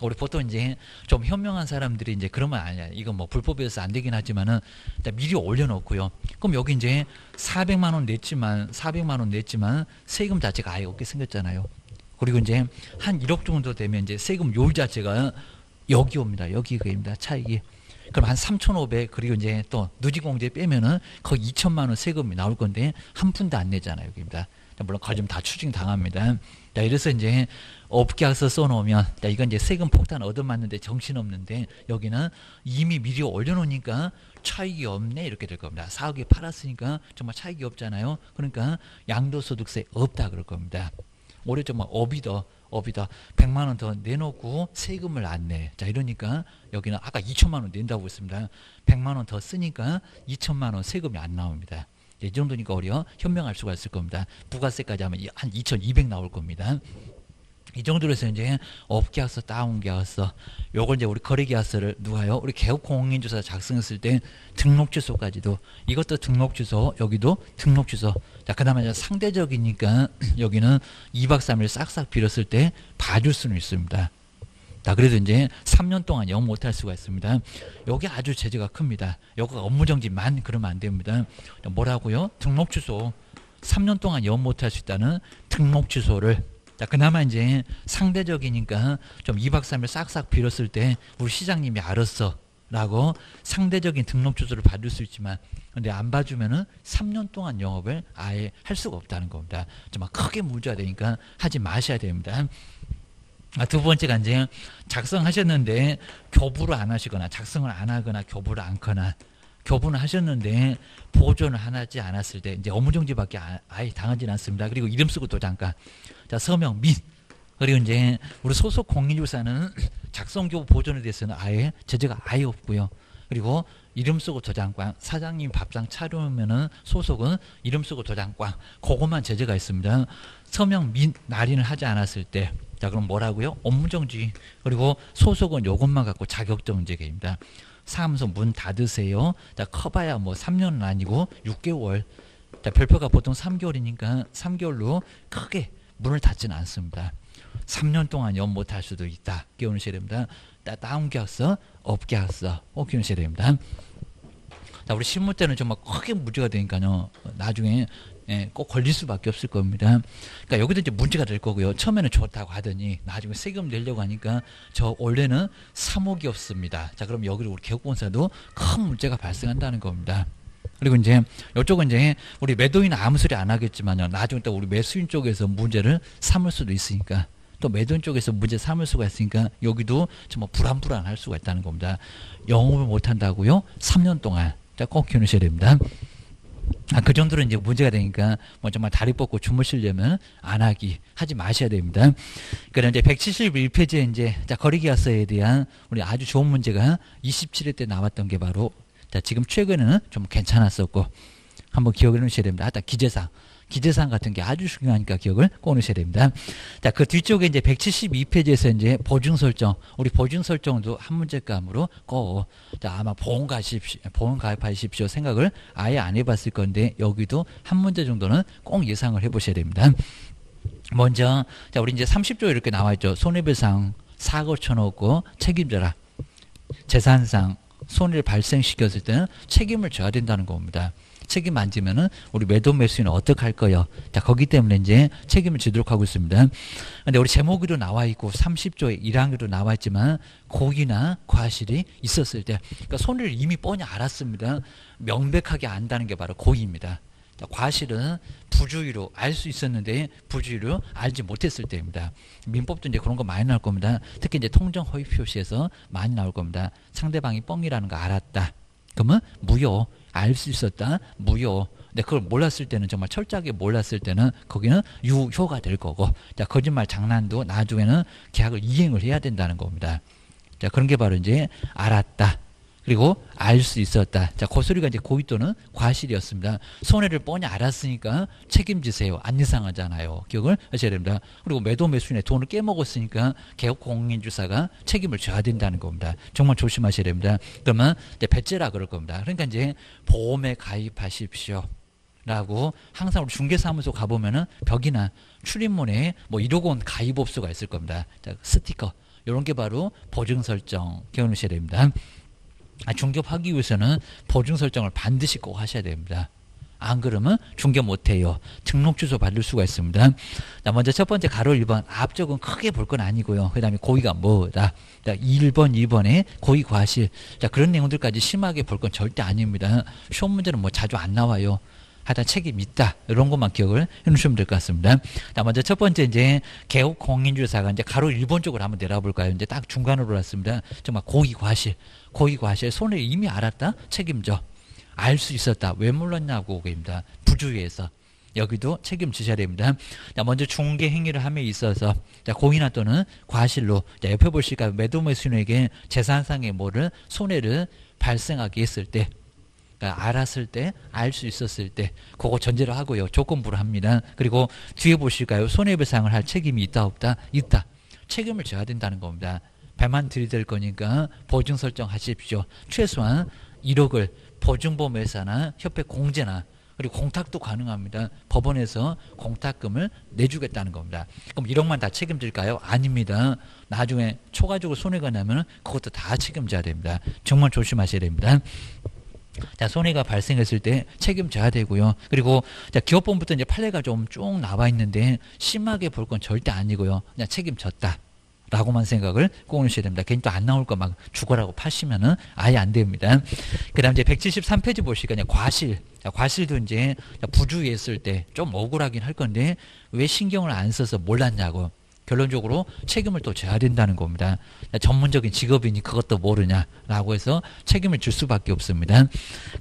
우리 보통 이제 좀 현명한 사람들이 이제 그러면 아니야. 이건 뭐 불법에서 안 되긴 하지만은 일단 미리 올려놓고요. 그럼 여기 이제 400만 원 냈지만 세금 자체가 아예 없게 생겼잖아요. 그리고 이제 한 1억 정도 되면 이제 세금 요율 자체가 여기 옵니다. 여기입니다. 차익이. 그럼 한 3,500 그리고 이제 또 누지공제 빼면은 거의 2천만 원 세금이 나올 건데 한 푼도 안 내잖아요. 여기입니다. 물론 거짓 다 추징 당합니다. 자, 이래서 이제 업계약서 써놓으면, 자, 이건 이제 세금 폭탄 얻어맞는데 정신없는데, 여기는 이미 미리 올려놓으니까 차익이 없네, 이렇게 될 겁니다. 4억에 팔았으니까 정말 차익이 없잖아요. 그러니까 양도소득세 없다, 그럴 겁니다. 올해 정말 업이다. 100만 원 더 내놓고 세금을 안 내. 자, 이러니까 여기는 아까 2천만 원 낸다고 했습니다. 100만 원 더 쓰니까 2천만 원 세금이 안 나옵니다. 이 정도니까 오히려 현명할 수가 있을 겁니다. 부가세까지 하면 한 2,200 나올 겁니다. 이 정도로 해서 이제 업계약서, 다운계약서, 요걸 이제 우리 거래계약서를 누가요? 우리 개업공인주사 작성했을 때 등록주소까지도, 이것도 등록주소, 여기도 등록주소. 자, 그 다음에 상대적이니까 여기는 2박 3일 싹싹 빌었을 때 봐줄 수는 있습니다. 자, 그래도 이제 3년 동안 영 못할 수가 있습니다. 여기 아주 제재가 큽니다. 여기가 업무정지만 그러면 안 됩니다. 뭐라고요? 등록주소. 3년 동안 영 못할 수 있다는 등록주소를. 자, 그나마 이제 상대적이니까 좀 2박 3일 싹싹 빌었을 때 우리 시장님이 알았어 라고 상대적인 등록주소를 받을 수 있지만, 근데 안 봐주면은 3년 동안 영업을 아예 할 수가 없다는 겁니다. 정말 크게 문제가 되니까 하지 마셔야 됩니다. 두 번째가 이제 작성하셨는데 교부를 안 하시거나 작성을 안 하거나 교부를 않거나, 교부는 하셨는데 보존을 하지 않았을 때 이제 업무정지밖에 아예 당하지는 않습니다. 그리고 이름 쓰고 도장가, 자, 서명 및, 그리고 이제 우리 소속 공인주사는 작성교부 보존에 대해서는 아예 제재가 아예 없고요. 그리고 이름 쓰고 도장꽝, 사장님 밥상 차려오면은 소속은 이름 쓰고 도장꽝, 그것만 제재가 있습니다. 서명 및 날인을 하지 않았을 때, 자, 그럼 뭐라고요? 업무정지. 그리고 소속은 요것만 갖고 자격정지입니다. 사무소 문 닫으세요. 자, 커봐야 뭐 3년은 아니고 6개월. 자, 별표가 보통 3개월이니까 3개월로 크게 문을 닫지는 않습니다. 3년 동안 연 못할 수도 있다. 기억하셔야 됩니다. 다운계약서, 업계약서 꼭 기억하셔야 됩니다. 자, 우리 실무 때는 정말 크게 문제가 되니까요. 나중에 꼭 걸릴 수밖에 없을 겁니다. 그러니까 여기도 이제 문제가 될 거고요. 처음에는 좋다고 하더니 나중에 세금 내려고 하니까 저 원래는 3억이 없습니다. 자, 그럼 여기로 우리 개업공사도 큰 문제가 발생한다는 겁니다. 그리고 이제 이쪽은 이제 우리 매도인은 아무 소리 안 하겠지만요. 나중에 또 우리 매수인 쪽에서 문제를 삼을 수도 있으니까, 또 매도인 쪽에서 문제 삼을 수가 있으니까 여기도 정말 불안할 수가 있다는 겁니다. 영업을 못 한다고요? 3년 동안. 자, 꼭 기억하셔야 됩니다. 그 정도로 이제 문제가 되니까 뭐 정말 다리 뻗고 주무시려면 안 하지 마셔야 됩니다. 그런데 171페이지에 이제 자, 거래계약서에 대한 우리 아주 좋은 문제가 27회 때 나왔던 게 바로, 자, 지금 최근에는 좀 괜찮았었고 한번 기억을 해놓으셔야 됩니다. 하여튼 기재사항 같은 게 아주 중요하니까 기억을 꼭 넣으셔야 됩니다. 자, 그 뒤쪽에 이제 172페이지에서 이제 보증 설정, 우리 보증 설정도 한 문제감으로 꼭, 자, 아마 보험 가입하십시오 생각을 아예 안 해봤을 건데 여기도 한 문제 정도는 꼭 예상을 해보셔야 됩니다. 먼저, 자, 우리 이제 30조에 이렇게 나와 있죠. 손해배상 사고 쳐놓고 책임져라. 재산상 손해를 발생시켰을 때는 책임을 져야 된다는 겁니다. 책임 안 지면은 우리 매도 매수인은 어떻게 할 거예요? 자, 거기 때문에 이제 책임을 지도록 하고 있습니다. 근데 우리 제목에도 나와 있고 30조의 1항에도 나와 있지만 고의나 과실이 있었을 때, 그러니까 손해를 이미 뻔히 알았습니다. 명백하게 안다는 게 바로 고의입니다. 자, 과실은 부주의로 알 수 있었는데 부주의로 알지 못했을 때입니다. 민법도 이제 그런 거 많이 나올 겁니다. 특히 이제 통정 허위 표시에서 많이 나올 겁니다. 상대방이 뻥이라는 거 알았다. 그러면 무효. 알 수 있었다. 무효. 근데 그걸 몰랐을 때는, 정말 철저하게 몰랐을 때는 거기는 유효가 될 거고, 자, 거짓말 장난도 나중에는 계약을 이행을 해야 된다는 겁니다. 자, 그런 게 바로 이제 알았다. 그리고 알 수 있었다. 자, 그 소리가 이제 고의 또는 과실이었습니다. 손해를 뻔히 알았으니까 책임지세요. 안 이상하잖아요. 기억을 하셔야 됩니다. 그리고 매도 매수인의 돈을 깨먹었으니까 개업공인주사가 책임을 져야 된다는 겁니다. 정말 조심하셔야 됩니다. 그러면 이제 배째라 그럴 겁니다. 그러니까 이제 보험에 가입하십시오 라고 항상 우리 중개사무소 가보면은 벽이나 출입문에 뭐 1억 원 가입업소가 있을 겁니다. 자, 스티커. 이런 게 바로 보증 설정 기억하셔야 됩니다. 중개업하기 위해서는 보증 설정을 반드시 꼭 하셔야 됩니다. 안 그러면 중개 못해요. 등록 주소 받을 수가 있습니다. 자, 먼저 첫 번째 가로 1번 앞쪽은 크게 볼 건 아니고요. 그 다음에 고의가 뭐다. 자, 1번, 2번에 고의 과실. 자, 그런 내용들까지 심하게 볼 건 절대 아닙니다. 시험 문제는 뭐 자주 안 나와요. 하여튼 책임 있다. 이런 것만 기억을 해놓으시면 될 것 같습니다. 자, 먼저 첫 번째 이제 개업 공인주사가 이제 가로 1번 쪽으로 한번 내려볼까요? 이제 딱 중간으로 왔습니다. 정말 고의 과실. 고의 과실. 손해 이미 알았다? 책임져. 알 수 있었다. 왜 몰랐냐고 그입니다. 부주의해서. 여기도 책임지셔야 됩니다. 자, 먼저 중개 행위를 함에 있어서 자, 고의나 또는 과실로 자, 옆에 보실까요? 매도매수인에게 재산상의 뭐를 손해를 발생하게 했을 때 그러니까 알았을 때, 알 수 있었을 때 그거 전제로 하고요. 조건부로 합니다. 그리고 뒤에 보실까요? 손해배상을 할 책임이 있다 없다? 있다. 책임을 져야 된다는 겁니다. 배만 들이댈 거니까 보증 설정하십시오. 최소한 1억을 보증보험회사나 협회 공제나 그리고 공탁도 가능합니다. 법원에서 공탁금을 내주겠다는 겁니다. 그럼 1억만 다 책임질까요? 아닙니다. 나중에 초과적으로 손해가 나면 그것도 다 책임져야 됩니다. 정말 조심하셔야 됩니다. 자, 손해가 발생했을 때 책임져야 되고요. 그리고 자, 기업본부터 이제 판례가 좀 쭉 나와 있는데 심하게 볼 건 절대 아니고요. 그냥 책임졌다. 라고만 생각을 꼭 하셔야 됩니다. 괜히 또 안 나올 거 막 죽어라고 파시면은 아예 안 됩니다. 그 다음 이제 173페이지 보시니까 과실. 자, 과실도 이제 부주의했을 때 좀 억울하긴 할 건데 왜 신경을 안 써서 몰랐냐고. 결론적으로 책임을 또 져야 된다는 겁니다. 전문적인 직업이니 그것도 모르냐라고 해서 책임을 질 수밖에 없습니다.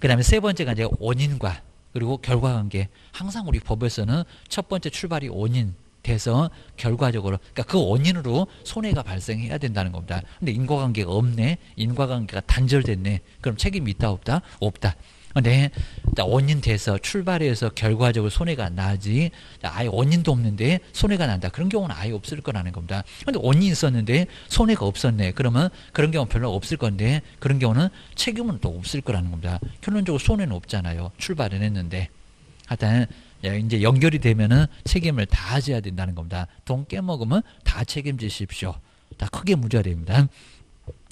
그 다음에 세 번째가 이제 원인과 그리고 결과관계. 항상 우리 법에서는 첫 번째 출발이 원인. 돼서 결과적으로 그러니까 그 원인으로 손해가 발생해야 된다는 겁니다. 근데 인과관계가 없네. 인과관계가 단절됐네. 그럼 책임이 있다 없다? 없다. 근데 원인 돼서 출발해서 결과적으로 손해가 나지 아예 원인도 없는데 손해가 난다. 그런 경우는 아예 없을 거라는 겁니다. 근데 원인이 있었는데 손해가 없었네. 그러면 그런 경우는 별로 없을 건데 그런 경우는 책임은 또 없을 거라는 겁니다. 결론적으로 손해는 없잖아요. 출발은 했는데. 하여튼 이제 연결이 되면은 책임을 다 져야 된다는 겁니다. 돈 깨먹으면 다 책임지십시오. 다 크게 문제가 됩니다.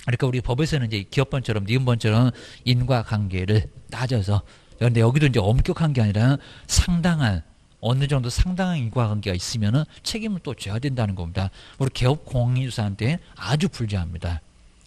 그러니까 우리 법에서는 이제 기업번처럼 니은번처럼 인과관계를 따져서 그런데 여기도 이제 엄격한 게 아니라 상당한 어느 정도 상당한 인과관계가 있으면은 책임을 또 져야 된다는 겁니다. 우리 개업 공인주사한테 아주 불리합니다.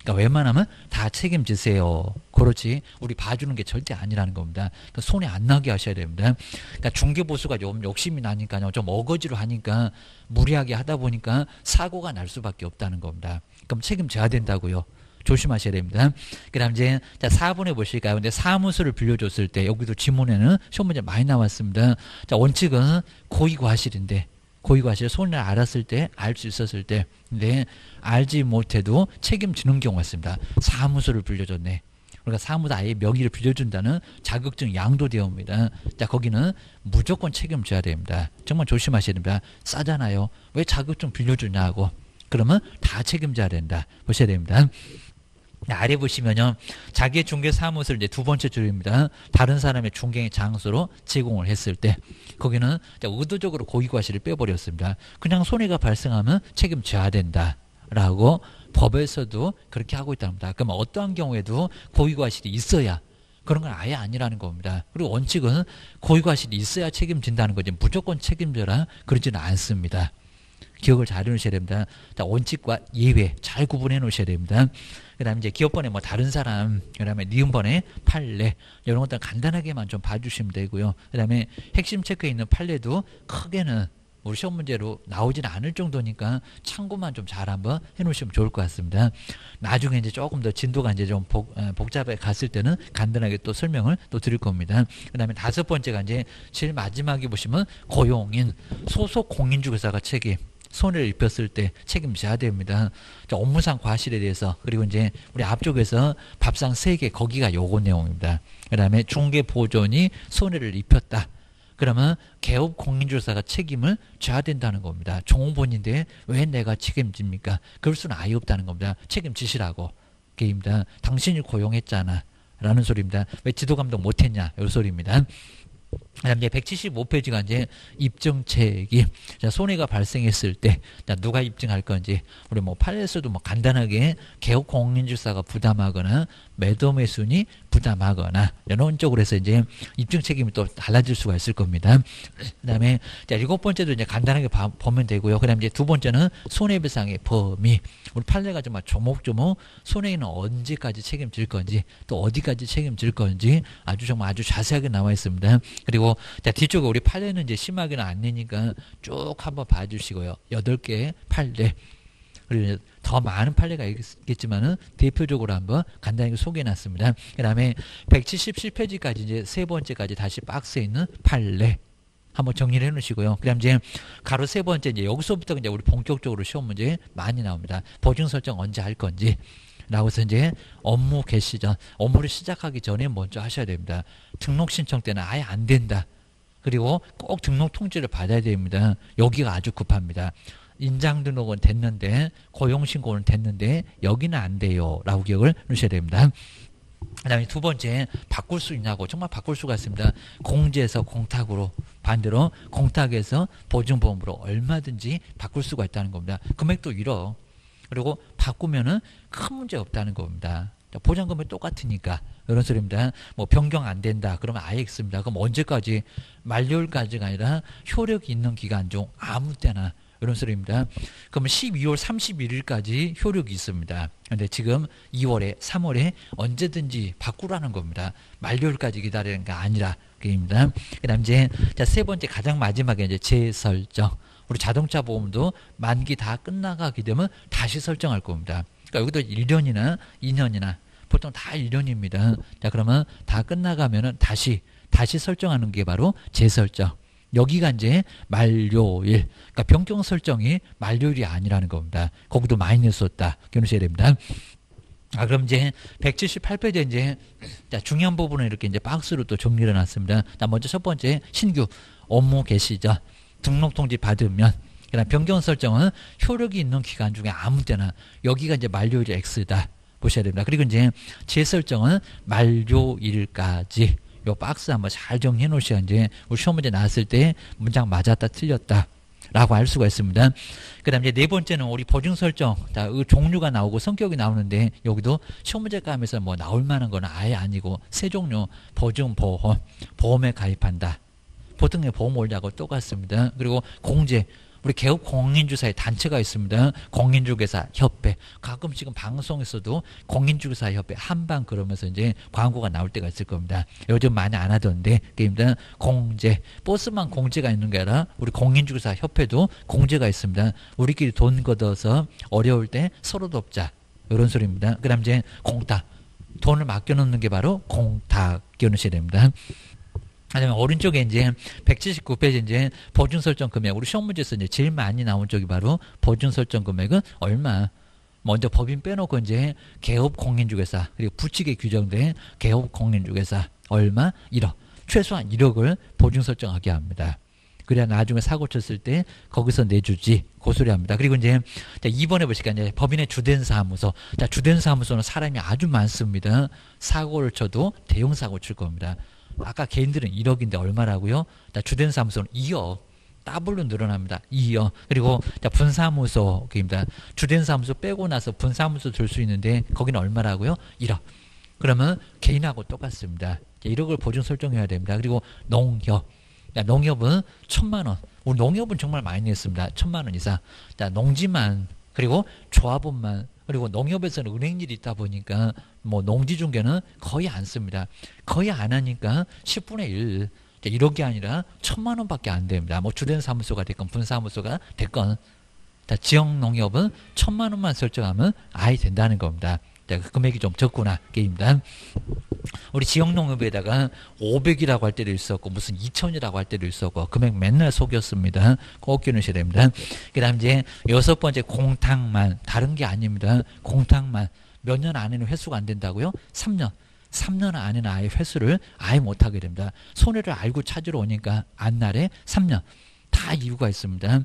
그러니까 웬만하면 다 책임지세요. 그렇지 우리 봐주는 게 절대 아니라는 겁니다. 그러니까 손해 안 나게 하셔야 됩니다. 그러니까 중개보수가 좀 욕심이 나니까요. 좀 어거지로 하니까 무리하게 하다 보니까 사고가 날 수밖에 없다는 겁니다. 그럼 책임져야 된다고요. 조심하셔야 됩니다. 그 다음 이제 4번에 보실까요? 근데 사무소를 빌려줬을 때 여기도 지문에는 시험 문제 많이 나왔습니다. 자, 원칙은 고의과실인데 고의과실 손해를 알았을 때 알 수 있었을 때 근데 알지 못해도 책임지는 경우가 있습니다. 사무소를 빌려줬네. 그러니까 사무소 아예 명의를 빌려준다는 자격증 양도되어옵니다. 자, 거기는 무조건 책임져야 됩니다. 정말 조심하셔야 됩니다. 싸잖아요. 왜 자격증 빌려주냐고. 그러면 다 책임져야 된다. 보셔야 됩니다. 아래 보시면요. 자기의 중개 사무소를 이제 두 번째 줄입니다. 다른 사람의 중개의 장소로 제공을 했을 때 거기는 의도적으로 고의과실을 빼버렸습니다. 그냥 손해가 발생하면 책임져야 된다라고 법에서도 그렇게 하고 있답니다. 그러면 어떠한 경우에도 고의과실이 있어야 그런 건 아예 아니라는 겁니다. 그리고 원칙은 고의과실이 있어야 책임진다는 거지 무조건 책임져라 그러지는 않습니다. 기억을 잘 해놓으셔야 됩니다. 자, 원칙과 예외 잘 구분해 놓으셔야 됩니다. 그 다음에 이제 기업번에 뭐 다른 사람, 그 다음에 니은번에 판례, 이런 것들 간단하게만 좀 봐주시면 되고요. 그 다음에 핵심 체크에 있는 판례도 크게는 우리 시험 문제로 나오지는 않을 정도니까 참고만 좀 잘 한번 해 놓으시면 좋을 것 같습니다. 나중에 이제 조금 더 진도가 이제 좀 복잡해 갔을 때는 간단하게 또 설명을 또 드릴 겁니다. 그 다음에 다섯 번째가 이제 제일 마지막에 보시면 고용인, 소속 공인중개사가 책임. 손해를 입혔을 때 책임져야 됩니다. 자, 업무상 과실에 대해서 그리고 이제 우리 앞쪽에서 밥상 3개 거기가 요거 내용입니다. 그 다음에 중개보존이 손해를 입혔다. 그러면 개업 공인중개사가 책임을 져야 된다는 겁니다. 종업원인데 왜 내가 책임집니까? 그럴 수는 아예 없다는 겁니다. 책임지시라고. 게임입니다. 당신이 고용했잖아. 라는 소리입니다. 왜 지도감독 못했냐? 이 소리입니다. 그다음 이제 175페이지가 이제 입증 책임. 자, 손해가 발생했을 때, 자, 누가 입증할 건지, 우리 뭐 판례에서도 뭐 간단하게 개업 공인주사가 부담하거나 매도매순이 부담하거나 이런 쪽으로 해서 이제 입증 책임이 또 달라질 수가 있을 겁니다. 그다음에 자, 7번째도 이제 간단하게 보면 되고요. 그다음 이제 2번째는 손해배상의 범위. 우리 판례가 정말 조목조목 손해는 언제까지 책임질 건지 또 어디까지 책임질 건지 아주 자세하게 나와 있습니다. 그리고 자, 뒤쪽에 우리 판례는 이제 심하게는 안 내니까 쭉 한번 봐주시고요. 8개 판례. 그리고 더 많은 판례가 있겠지만은 대표적으로 한번 간단하게 소개해놨습니다. 그 다음에 177페이지까지 이제 세 번째까지 다시 박스에 있는 판례 한번 정리를 해놓으시고요. 그 다음 이제 가로 세 번째 이제 여기서부터 이제 우리 본격적으로 시험 문제 많이 나옵니다. 보증 설정 언제 할 건지. 라고 해서 이제 업무 개시 전, 업무를 시작하기 전에 먼저 하셔야 됩니다. 등록 신청 때는 아예 안 된다. 그리고 꼭 등록 통지를 받아야 됩니다. 여기가 아주 급합니다. 인장 등록은 됐는데 고용신고는 됐는데 여기는 안 돼요. 라고 기억을 하셔야 됩니다. 그 다음에 두 번째, 바꿀 수 있냐고. 정말 바꿀 수가 있습니다. 공제에서 공탁으로, 반대로 공탁에서 보증보험으로 얼마든지 바꿀 수가 있다는 겁니다. 금액도 1억. 그리고 바꾸면은 큰 문제 없다는 겁니다. 보장금액 똑같으니까 이런 소리입니다. 뭐 변경 안 된다 그러면 아예 있습니다. 그럼 언제까지? 만료일까지가 아니라 효력이 있는 기간 중 아무 때나 이런 소리입니다. 그러면 12월 31일까지 효력이 있습니다. 그런데 지금 2월에 3월에 언제든지 바꾸라는 겁니다. 만료일까지 기다리는 게 아니라 그입니다. 그다음 이제 자, 세 번째 가장 마지막에 이제 재설정. 우리 자동차 보험도 만기 다 끝나가게 되면 다시 설정할 겁니다. 그러니까 여기도 1년이나 2년이나 보통 다 1년입니다. 자, 그러면 다 끝나가면은 다시 설정하는 게 바로 재설정. 여기가 이제 만료일. 그러니까 변경 설정이 만료일이 아니라는 겁니다. 거기도 마이너스 썼다. 기억하셔야 됩니다. 그럼 이제 178페이지에 이제 자, 중요한 부분을 이렇게 이제 박스로 또 정리를 해놨습니다. 자, 먼저 첫 번째 신규 업무 개시 전 등록 통지 받으면, 그다음 변경 설정은 효력이 있는 기간 중에 아무 때나 여기가 이제 만료일이 X다 보셔야 됩니다. 그리고 이제 재설정은 만료일까지. 요 박스 한번 잘 정리해 놓으셔야 이제 우리 시험 문제 나왔을 때 문장 맞았다 틀렸다 라고 알 수가 있습니다. 그 다음 이제 네 번째는 우리 보증 설정. 자, 종류가 나오고 성격이 나오는데 여기도 시험 문제 감에서 뭐 나올 만한 건 아예 아니고 세 종류 보증 보험, 보험에 가입한다. 보통의 보험 원리하고 똑같습니다. 그리고 공제. 우리 개업 공인주사의 단체가 있습니다. 공인중개사 협회. 가끔씩은 방송에서도 공인중개사 협회 한방 그러면서 이제 광고가 나올 때가 있을 겁니다. 요즘 많이 안 하던데 게임들 공제. 버스만 공제가 있는 게 아니라 우리 공인중개사 협회도 공제가 있습니다. 우리끼리 돈 걷어서 어려울 때 서로 돕자. 이런 소리입니다. 그 다음 이제 공탁. 돈을 맡겨놓는 게 바로 공탁 끼워놓으셔야 됩니다. 그다음에 오른쪽에 이제 179페이지 이제 보증 설정 금액. 우리 시험 문제에서 이제 제일 많이 나온 쪽이 바로 보증 설정 금액은 얼마? 먼저 법인 빼놓고 이제 개업 공인중개사 그리고 부칙에 규정된 개업 공인중개사 얼마? 1억. 최소한 1억을 보증 설정하게 합니다. 그래야 나중에 사고 쳤을 때 거기서 내주지. 그 소리 합니다. 그리고 이제 2번에 보시니까 이제 법인의 주된 사무소. 자, 주된 사무소는 사람이 아주 많습니다. 사고를 쳐도 대형 사고 칠 겁니다. 아까 개인들은 1억인데 얼마라고요? 주된 사무소는 2억. 더블로 늘어납니다. 2억. 그리고 분사무소입니다. 주된 사무소 빼고 나서 분사무소 들 수 있는데 거기는 얼마라고요? 1억. 그러면 개인하고 똑같습니다. 1억을 보증 설정해야 됩니다. 그리고 농협. 농협은 1,000만 원. 우리 농협은 정말 많이 냈습니다. 1,000만 원 이상. 농지만 그리고 조합원만 그리고 농협에서는 은행일이 있다 보니까 뭐 농지중개는 거의 안 씁니다. 거의 안 하니까 10분의 1. 1억이 아니라 1,000만 원밖에 안 됩니다. 뭐 주된 사무소가 됐건 분사무소가 됐건 지역 농협은 1,000만 원만 설정하면 아예 된다는 겁니다. 금액이 좀 적구나 게임입니다. 우리 지역 농협에다가 500이라고 할 때도 있었고 무슨 2,000이라고 할 때도 있었고 금액 맨날 속였습니다. 꼭 기억하셔야 됩니다. 그 다음 이제 6번째 공탁만. 다른 게 아닙니다. 공탁만. 몇 년 안에는 회수가 안 된다고요? 3년. 3년 안에는 아예 회수를 아예 못하게 됩니다. 손해를 알고 찾으러 오니까 안날에 3년. 다 이유가 있습니다.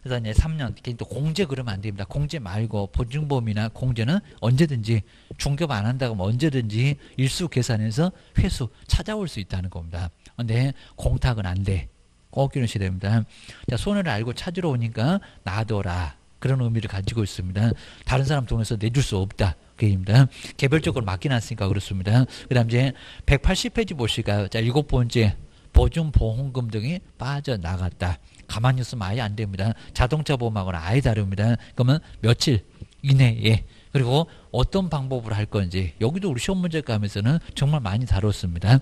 그래서 이제 3년, 또 공제 그러면 안 됩니다. 공제 말고 보증보험이나 공제는 언제든지 중개업 안 한다고 하면 언제든지 일수 계산해서 회수 찾아올 수 있다는 겁니다. 근데 공탁은 안 돼. 꼭 기억하셔야 됩니다. 자, 손해를 알고 찾으러 오니까 놔둬라. 그런 의미를 가지고 있습니다. 다른 사람 돈에서 내줄 수 없다. 그 얘기입니다. 개별적으로 맡겨놨으니까 그렇습니다. 그 다음 이제 180페이지 보실까요? 자, 7번째. 보증보험금 등이 빠져나갔다. 가만히 있으면 아예 안 됩니다. 자동차 보험하고는 아예 다릅니다. 그러면 며칠 이내에 그리고 어떤 방법으로 할 건지 여기도 우리 시험 문제 가면서는 정말 많이 다뤘습니다.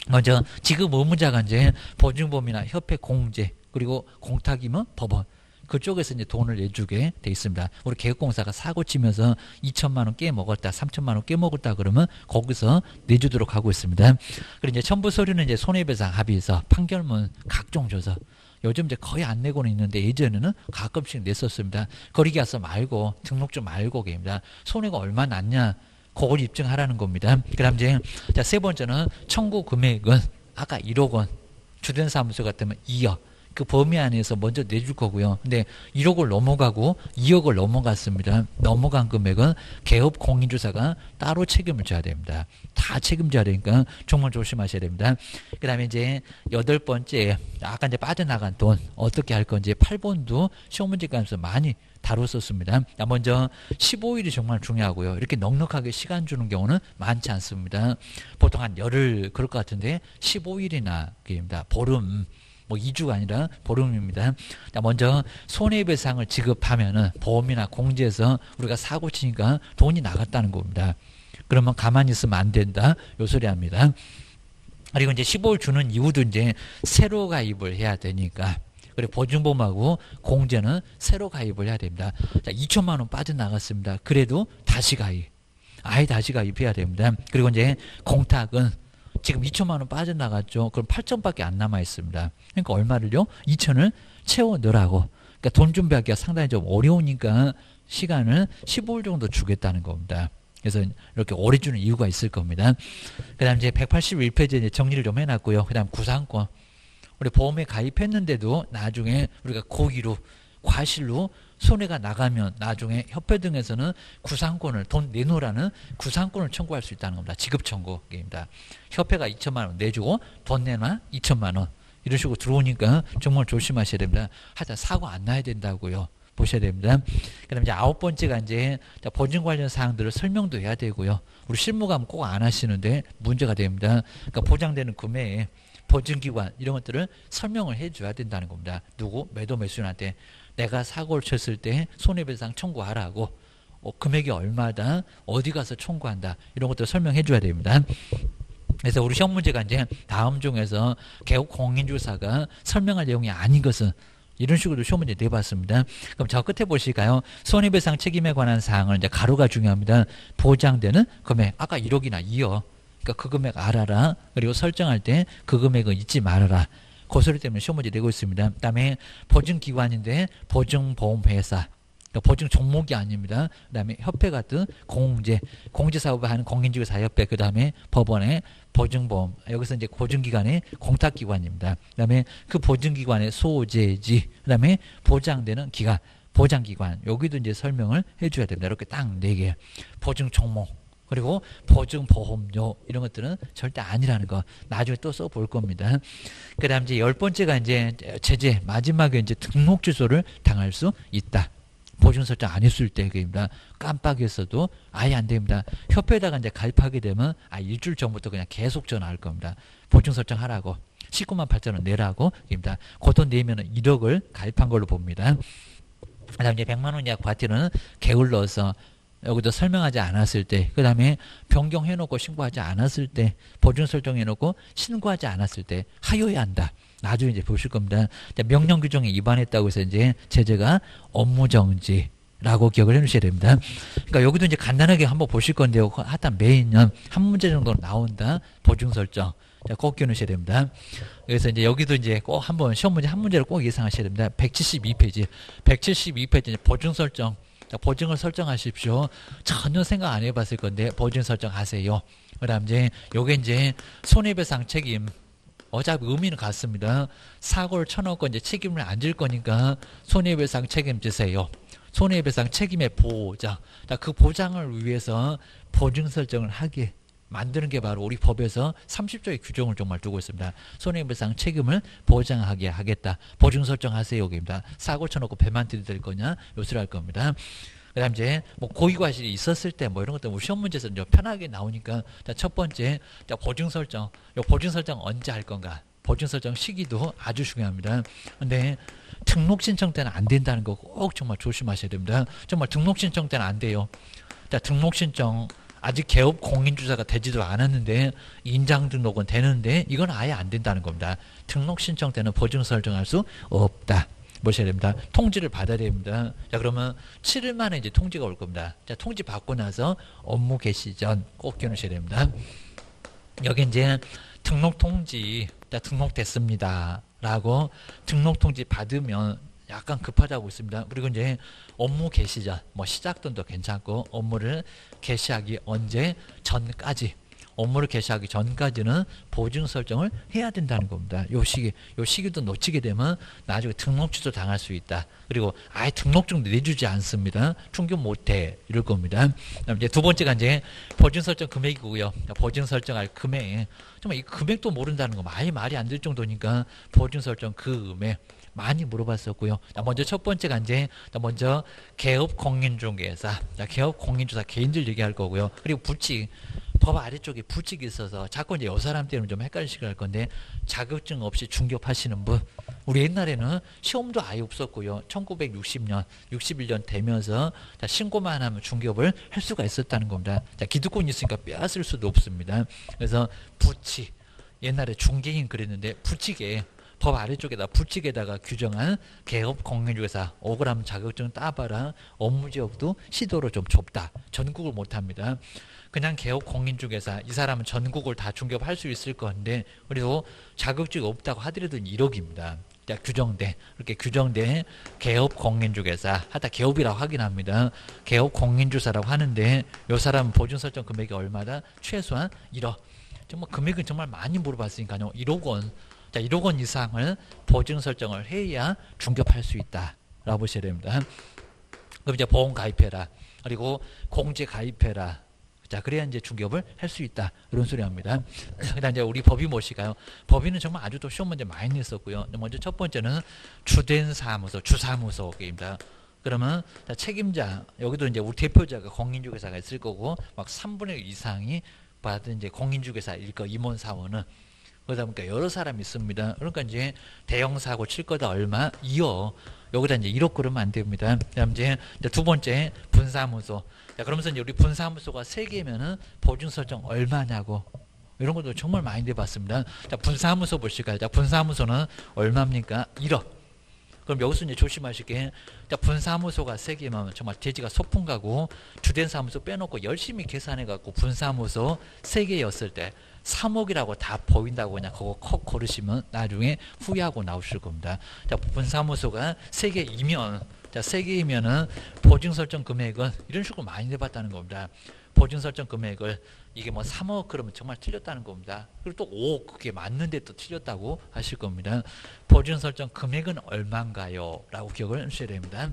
먼저 지금 의무자가 이제 보증보험이나 협회 공제 그리고 공탁이면 법원 그쪽에서 이제 돈을 내주게 돼 있습니다. 우리 개업공사가 사고 치면서 2천만 원 깨먹었다, 3천만 원 깨먹었다 그러면 거기서 내주도록 하고 있습니다. 그리고 이제 첨부 서류는 이제 손해배상 합의서, 판결문, 각종 조서. 요즘 이제 거의 안 내고는 있는데 예전에는 가끔씩 냈었습니다. 거리계약서 말고 등록증 말고 입니다. 손해가 얼마 났냐 그걸 입증하라는 겁니다. 그다음 이제 자, 세 번째는 청구 금액은 아까 1억 원, 주된 사무소 같으면 2억. 그 범위 안에서 먼저 내줄 거고요. 근데 1억을 넘어가고 2억을 넘어갔습니다. 넘어간 금액은 개업 공인주사가 따로 책임을 져야 됩니다. 다 책임져야 되니까 정말 조심하셔야 됩니다. 그 다음에 이제 8번째, 아까 이제 빠져나간 돈 어떻게 할 건지 8번도 시험 문제 가면서 많이 다뤘었습니다. 먼저 15일이 정말 중요하고요. 이렇게 넉넉하게 시간 주는 경우는 많지 않습니다. 보통 한 열흘 그럴 것 같은데 15일이나 그입니다. 보름. 뭐 2주가 아니라 보름입니다. 먼저 손해배상을 지급하면은 보험이나 공제에서 우리가 사고 치니까 돈이 나갔다는 겁니다. 그러면 가만히 있으면 안 된다. 요 소리 합니다. 그리고 이제 15일 주는 이유도 이제 새로 가입을 해야 되니까. 그리고 보증보험하고 공제는 새로 가입을 해야 됩니다. 자, 2천만 원 빠져나갔습니다. 그래도 다시 가입. 아예 다시 가입해야 됩니다. 그리고 이제 공탁은 지금 2천만 원 빠져나갔죠. 그럼 8천밖에 안 남아 있습니다. 그러니까 얼마를요? 2천을 채워 넣으라고. 그러니까 돈 준비하기가 상당히 좀 어려우니까 시간을 15일 정도 주겠다는 겁니다. 그래서 이렇게 오래 주는 이유가 있을 겁니다. 그 다음 이제 181페이지에 정리를 좀 해놨고요. 그 다음 구상권. 우리 보험에 가입했는데도 나중에 우리가 고의로 과실로 손해가 나가면 나중에 협회 등에서는 구상권을 돈 내놓으라는 구상권을 청구할 수 있다는 겁니다. 지급 청구입니다. 협회가 2천만 원 내주고 돈 내놔 2천만 원 이런 식으로 들어오니까 정말 조심하셔야 됩니다. 하여튼 사고 안 나야 된다고요. 보셔야 됩니다. 그다음에 이제 9번째가 이제 보증 관련 사항들을 설명도 해야 되고요. 우리 실무가면 꼭 안 하시는데 문제가 됩니다. 그러니까 보장되는 금액에 보증기관 이런 것들을 설명을 해줘야 된다는 겁니다. 누구? 매도 매수인한테 내가 사고를 쳤을 때 손해배상 청구하라고 금액이 얼마다 어디 가서 청구한다 이런 것들 설명해 줘야 됩니다. 그래서 우리 시험 문제가 이제 다음 중에서 개업 공인주사가 설명할 내용이 아닌 것은 이런 식으로 시험 문제 내봤습니다. 그럼 저 끝에 보실까요? 손해배상 책임에 관한 사항을 이제 가로가 중요합니다. 보장되는 금액 아까 1억이나 2억 그러니까 그 금액 알아라. 그리고 설정할 때 그 금액은 잊지 말아라. 그 소리 때문에 시험 문제 내고 있습니다. 그 다음에 보증기관인데 보증보험회사 그러니까 보증 종목이 아닙니다. 그 다음에 협회 같은 공제사업을 하는 공인중개사협회 그 다음에 법원의 보증보험 여기서 이제 보증기관의 공탁기관입니다. 그 다음에 그 보증기관의 소재지 그 다음에 보장되는 기간 보장기관 여기도 이제 설명을 해줘야 됩니다. 이렇게 딱 4개 보증 종목 그리고 보증보험료 이런 것들은 절대 아니라는 거 나중에 또 써볼 겁니다. 그 다음 이제 10번째가 이제 제재 마지막에 이제 등록 취소를 당할 수 있다. 보증 설정 안 했을 때입니다. 깜빡했어도 아예 안 됩니다. 협회에다가 이제 가입하게 되면 일주일 전부터 그냥 계속 전화할 겁니다. 보증 설정하라고 19만 8천 원 내라고 입니다. 그 돈 내면 1억을 가입한 걸로 봅니다. 그 다음 이제 100만 원 이하 과태료는 게을러서 여기도 설명하지 않았을 때, 그 다음에 변경해놓고 신고하지 않았을 때, 보증 설정해놓고 신고하지 않았을 때 하여야 한다. 나중에 이제 보실 겁니다. 명령 규정에 위반했다고 해서 이제 제재가 업무정지라고 기억을 해놓으셔야 됩니다. 그러니까 여기도 이제 간단하게 한번 보실 건데요. 하여튼 매년 한 문제 정도 나온다. 보증 설정. 자, 꼭 기억하셔야 됩니다. 그래서 이제 여기도 이제 꼭 한번 시험 문제 한 문제를 꼭 예상하셔야 됩니다. 172페이지. 172페이지 보증 설정. 보증을 설정하십시오. 전혀 생각 안 해봤을 건데 보증 설정하세요. 그다음 이제 요게 이제 손해배상 책임 어차피 의미는 같습니다. 사고를 쳐놓고 이제 책임을 안 질 거니까 손해배상 책임지세요. 손해배상 책임의 보장. 그 보장을 위해서 보증 설정을 하게 만드는 게 바로 우리 법에서 30조의 규정을 정말 두고 있습니다. 손해배상 책임을 보장하게 하겠다. 보증 설정하세요. 여기입니다. 사고 쳐놓고 배만 들이댈 거냐? 요소를 할 겁니다. 그 다음 이제 뭐 고의과실이 있었을 때 뭐 이런 것들 우리 시험 문제에서 이제 편하게 나오니까 첫 번째 보증 설정. 요 보증 설정 언제 할 건가? 보증 설정 시기도 아주 중요합니다. 근데 등록 신청 때는 안 된다는 거 꼭 정말 조심하셔야 됩니다. 정말 등록 신청 때는 안 돼요. 등록 신청 아직 개업 공인주사가 되지도 않았는데 인장 등록은 되는데 이건 아예 안 된다는 겁니다. 등록 신청 때는 보증 설정할 수 없다. 보셔야 됩니다. 통지를 받아야 됩니다. 자, 그러면 7일 만에 이제 통지가 올 겁니다. 자, 통지 받고 나서 업무 개시 전 꼭 기억하셔야 됩니다. 여기 이제 등록 통지, 자, 등록됐습니다. 라고 등록 통지 받으면 약간 급하다고 있습니다. 그리고 이제 업무 개시 전, 뭐 시작돈도 괜찮고 업무를 개시하기 언제 전까지 업무를 개시하기 전까지는 보증 설정을 해야 된다는 겁니다. 요 시기도 놓치게 되면 나중에 등록 취소 당할 수 있다. 그리고 아예 등록증도 내주지 않습니다. 충족 못해 이럴 겁니다. 그다음 이제 두 번째가 이제 보증 설정 금액이고요. 보증 설정할 금액, 정말 이 금액도 모른다는 거 아예 말이 안 될 정도니까 보증 설정 금액 많이 물어봤었고요. 먼저 첫 번째가 이제 먼저 개업 공인중개사, 개업 공인주사 개인들 얘기할 거고요. 그리고 부칙. 법 아래쪽에 부칙이 있어서 자꾸 이제 여 사람 때문에 좀 헷갈리시게 할 건데 자격증 없이 중개하시는 분, 우리 옛날에는 시험도 아예 없었고요. 1960년, 61년 되면서 신고만 하면 중개업을 할 수가 있었다는 겁니다. 기득권이 있으니까 빼앗을 수도 없습니다. 그래서 부칙, 옛날에 중개인 그랬는데 부칙에 법 아래쪽에다 부칙에다가 규정한 개업 공인중개사 5g 자격증 따봐라. 업무지역도 시도로 좀 좁다. 전국을 못합니다. 그냥 개업 공인중개사 이 사람은 전국을 다 중개업할 수 있을 건데 그리고 자격증이 없다고 하더라도 1억입니다. 규정돼 이렇게 규정돼 개업 공인중개사 하다 개업이라고 하긴 합니다. 개업 공인주사라고 하는데 이 사람 보증 설정 금액이 얼마다? 최소한 1억. 정말 금액은 정말 많이 물어봤으니까요. 1억 원. 1억 원 이상을 보증 설정을 해야 중개업할 수 있다라고 보셔야 됩니다. 그럼 이제 보험 가입해라. 그리고 공제 가입해라. 자, 그래야 이제 중개업을 할 수 있다. 이런 소리 합니다. 그다음 이제 우리 법이 무엇일까요? 법인은 정말 아주 또 시험 문제 많이 냈었고요. 먼저 첫 번째는 주된 사무소, 주사무소입니다. 그러면 책임자, 여기도 이제 우리 대표자가 공인중개사가 있을 거고, 막 3분의 1 이상이 받은 이제 공인중개사일 거, 임원사원은. 그러다 보니까 여러 사람이 있습니다. 그러니까 이제 대형 사고 칠 거다 얼마? 2억. 여기다 이제 1억 그러면 안 됩니다. 그다음 이제 두 번째 분사무소. 자, 그러면서 이제 우리 분사무소가 3개면은 보증 설정 얼마냐고. 이런 것도 정말 많이 내봤습니다. 자, 분사무소 보실까요? 자, 분사무소는 얼마입니까? 1억. 그럼 여기서 이제 조심하실 게, 자, 분사무소가 3개면 정말 돼지가 소풍 가고 주된 사무소 빼놓고 열심히 계산해갖고 분사무소 3개였을 때 3억이라고 다 보인다고 그냥 그거 콕 고르시면 나중에 후회하고 나오실 겁니다. 자, 분사무소가 3개이면, 자, 3개이면은 보증 설정 금액은 이런 식으로 많이 내봤다는 겁니다. 보증 설정 금액을 이게 뭐 3억 그러면 정말 틀렸다는 겁니다. 그리고 또 5억 그게 맞는데 또 틀렸다고 하실 겁니다. 보증 설정 금액은 얼마인가요? 라고 기억을 하셔야 됩니다.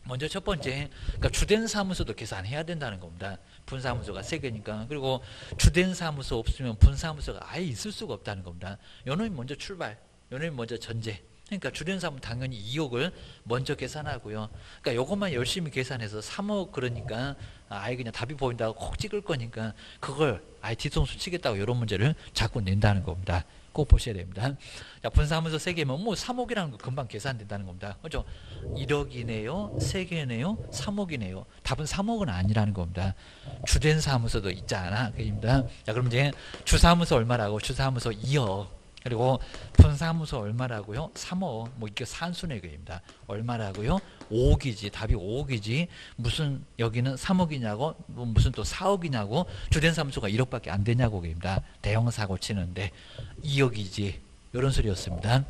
먼저 첫 번째, 그러니까 주된 사무소도 계산해야 된다는 겁니다. 분사무소가 3개니까. 그리고 주된 사무소 없으면 분사무소가 아예 있을 수가 없다는 겁니다. 요놈이 먼저 출발, 요놈이 먼저 전제. 그러니까 주된 사무는 당연히 2억을 먼저 계산하고요. 그러니까 요것만 열심히 계산해서 3억 그러니까 아예 그냥 답이 보인다고 콕 찍을 거니까 그걸 아예 뒤통수 치겠다고 이런 문제를 자꾸 낸다는 겁니다. 꼭 보셔야 됩니다. 자, 분사무소 3개면 뭐 3억이라는 거 금방 계산된다는 겁니다. 그렇죠? 1억이네요, 3개네요, 3억이네요. 답은 3억은 아니라는 겁니다. 주된 사무소도 있잖아. 그입니다. 자, 그럼 이제 주사무소 얼마라고? 주사무소 2억. 그리고 분사무소 얼마라고요? 3억. 뭐 이게 산수네개입니다. 얼마라고요? 5억이지. 답이 5억이지. 무슨 여기는 3억이냐고, 무슨 또 4억이냐고, 주된 사무소가 1억밖에 안 되냐고 입니다. 대형 사고 치는데 2억이지. 이런 소리였습니다.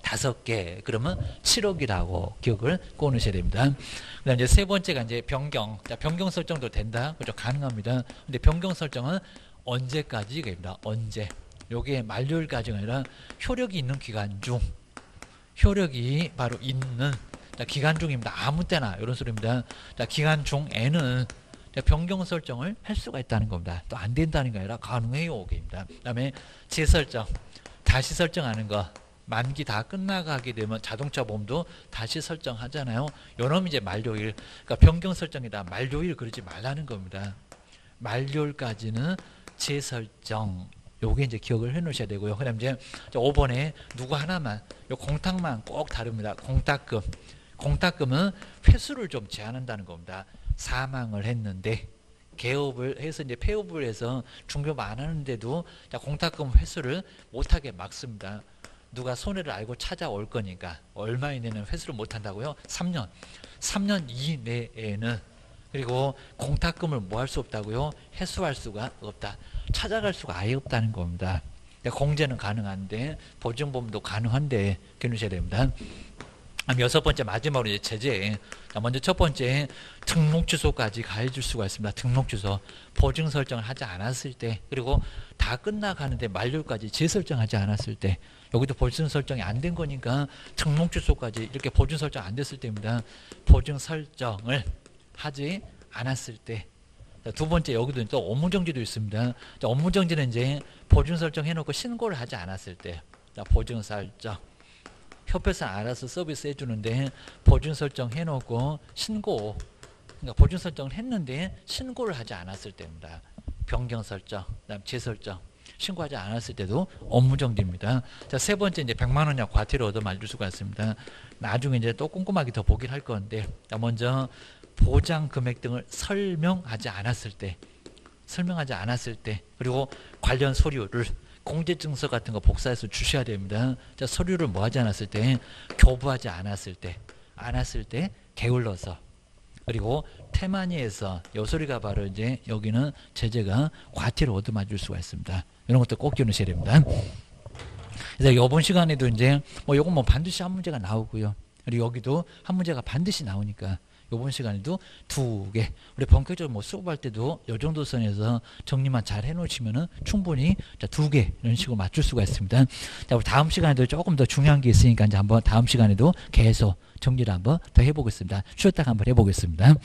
5개. 그러면 7억이라고 기억을 꺼내셔야 됩니다. 그다음 이제 세 번째가 이제 변경. 자, 변경 설정도 된다. 그죠? 가능합니다. 근데 변경 설정은 언제까지입니다. 언제. 요게 만료일까지가 아니라 효력이 있는 기간 중, 효력이 바로 있는 기간 중입니다. 아무 때나 이런 소리입니다. 기간 중에는 변경 설정을 할 수가 있다는 겁니다. 또 안 된다는 게 아니라 가능해요. 입니다. 그 다음에 재설정, 다시 설정하는 거. 만기 다 끝나가게 되면 자동차 보험도 다시 설정하잖아요. 요놈이 이제 만료일. 그러니까 변경 설정이다. 만료일 그러지 말라는 겁니다. 만료일까지는 재설정. 요게 이제 기억을 해 놓으셔야 되고요. 그 다음 이제 5번에 누구 하나만, 요 공탁만 꼭 다릅니다. 공탁금. 공탁금은 회수를 좀 제한한다는 겁니다. 사망을 했는데, 개업을 해서 이제 폐업을 해서 중개업 안 하는데도 공탁금 회수를 못하게 막습니다. 누가 손해를 알고 찾아올 거니까. 얼마 이내는 회수를 못한다고요? 3년. 3년 이내에는. 그리고 공탁금을 뭐 할 수 없다고요? 회수할 수가 없다. 찾아갈 수가 아예 없다는 겁니다. 공제는 가능한데 보증보험도 가능한데 기억하셔야 됩니다. 여섯 번째 마지막으로 이제 제재. 먼저 첫 번째 등록 주소까지 가해줄 수가 있습니다. 등록 주소 보증 설정을 하지 않았을 때, 그리고 다 끝나가는데 만료까지 재설정하지 않았을 때, 여기도 보증 설정이 안 된 거니까 등록 주소까지 이렇게 보증 설정 안 됐을 때입니다. 보증 설정을 하지 않았을 때. 두 번째 여기도 또 업무정지도 있습니다. 업무정지는 이제 보증 설정 해놓고 신고를 하지 않았을 때. 보증 설정. 협회사 알아서 서비스 해주는데 보증 설정 해놓고 신고, 그러니까 보증 설정을 했는데 신고를 하지 않았을 때입니다. 변경 설정, 그다음 재설정, 신고하지 않았을 때도 업무정지입니다. 자, 세 번째 이제 100만 원 이하 과태료 얻어 맞을 수가 있습니다. 나중에 이제 또 꼼꼼하게 더 보긴 할 건데, 자, 먼저 보장 금액 등을 설명하지 않았을 때, 그리고 관련 서류를 공제증서 같은 거 복사해서 주셔야 됩니다. 자, 서류를 뭐 하지 않았을 때, 교부하지 않았을 때, 게을러서, 그리고 태만히해서, 요 소리가 바로 이제 여기는 제재가 과태료 얻어맞을 수가 있습니다. 이런 것도 꼭 기억하셔야 됩니다. 그래서 이번 시간에도 이제 요건 뭐 반드시 한 문제가 나오고요. 그리고 여기도 한 문제가 반드시 나오니까 이번 시간에도 2개. 우리 본격적으로 뭐 수업할 때도 이 정도 선에서 정리만 잘 해놓으시면은 충분히 2개 이런 식으로 맞출 수가 있습니다. 자, 우리 다음 시간에도 조금 더 중요한 게 있으니까 이제 한번 다음 시간에도 계속 정리를 한번 더 해보겠습니다. 쉬었다가 한번 해보겠습니다.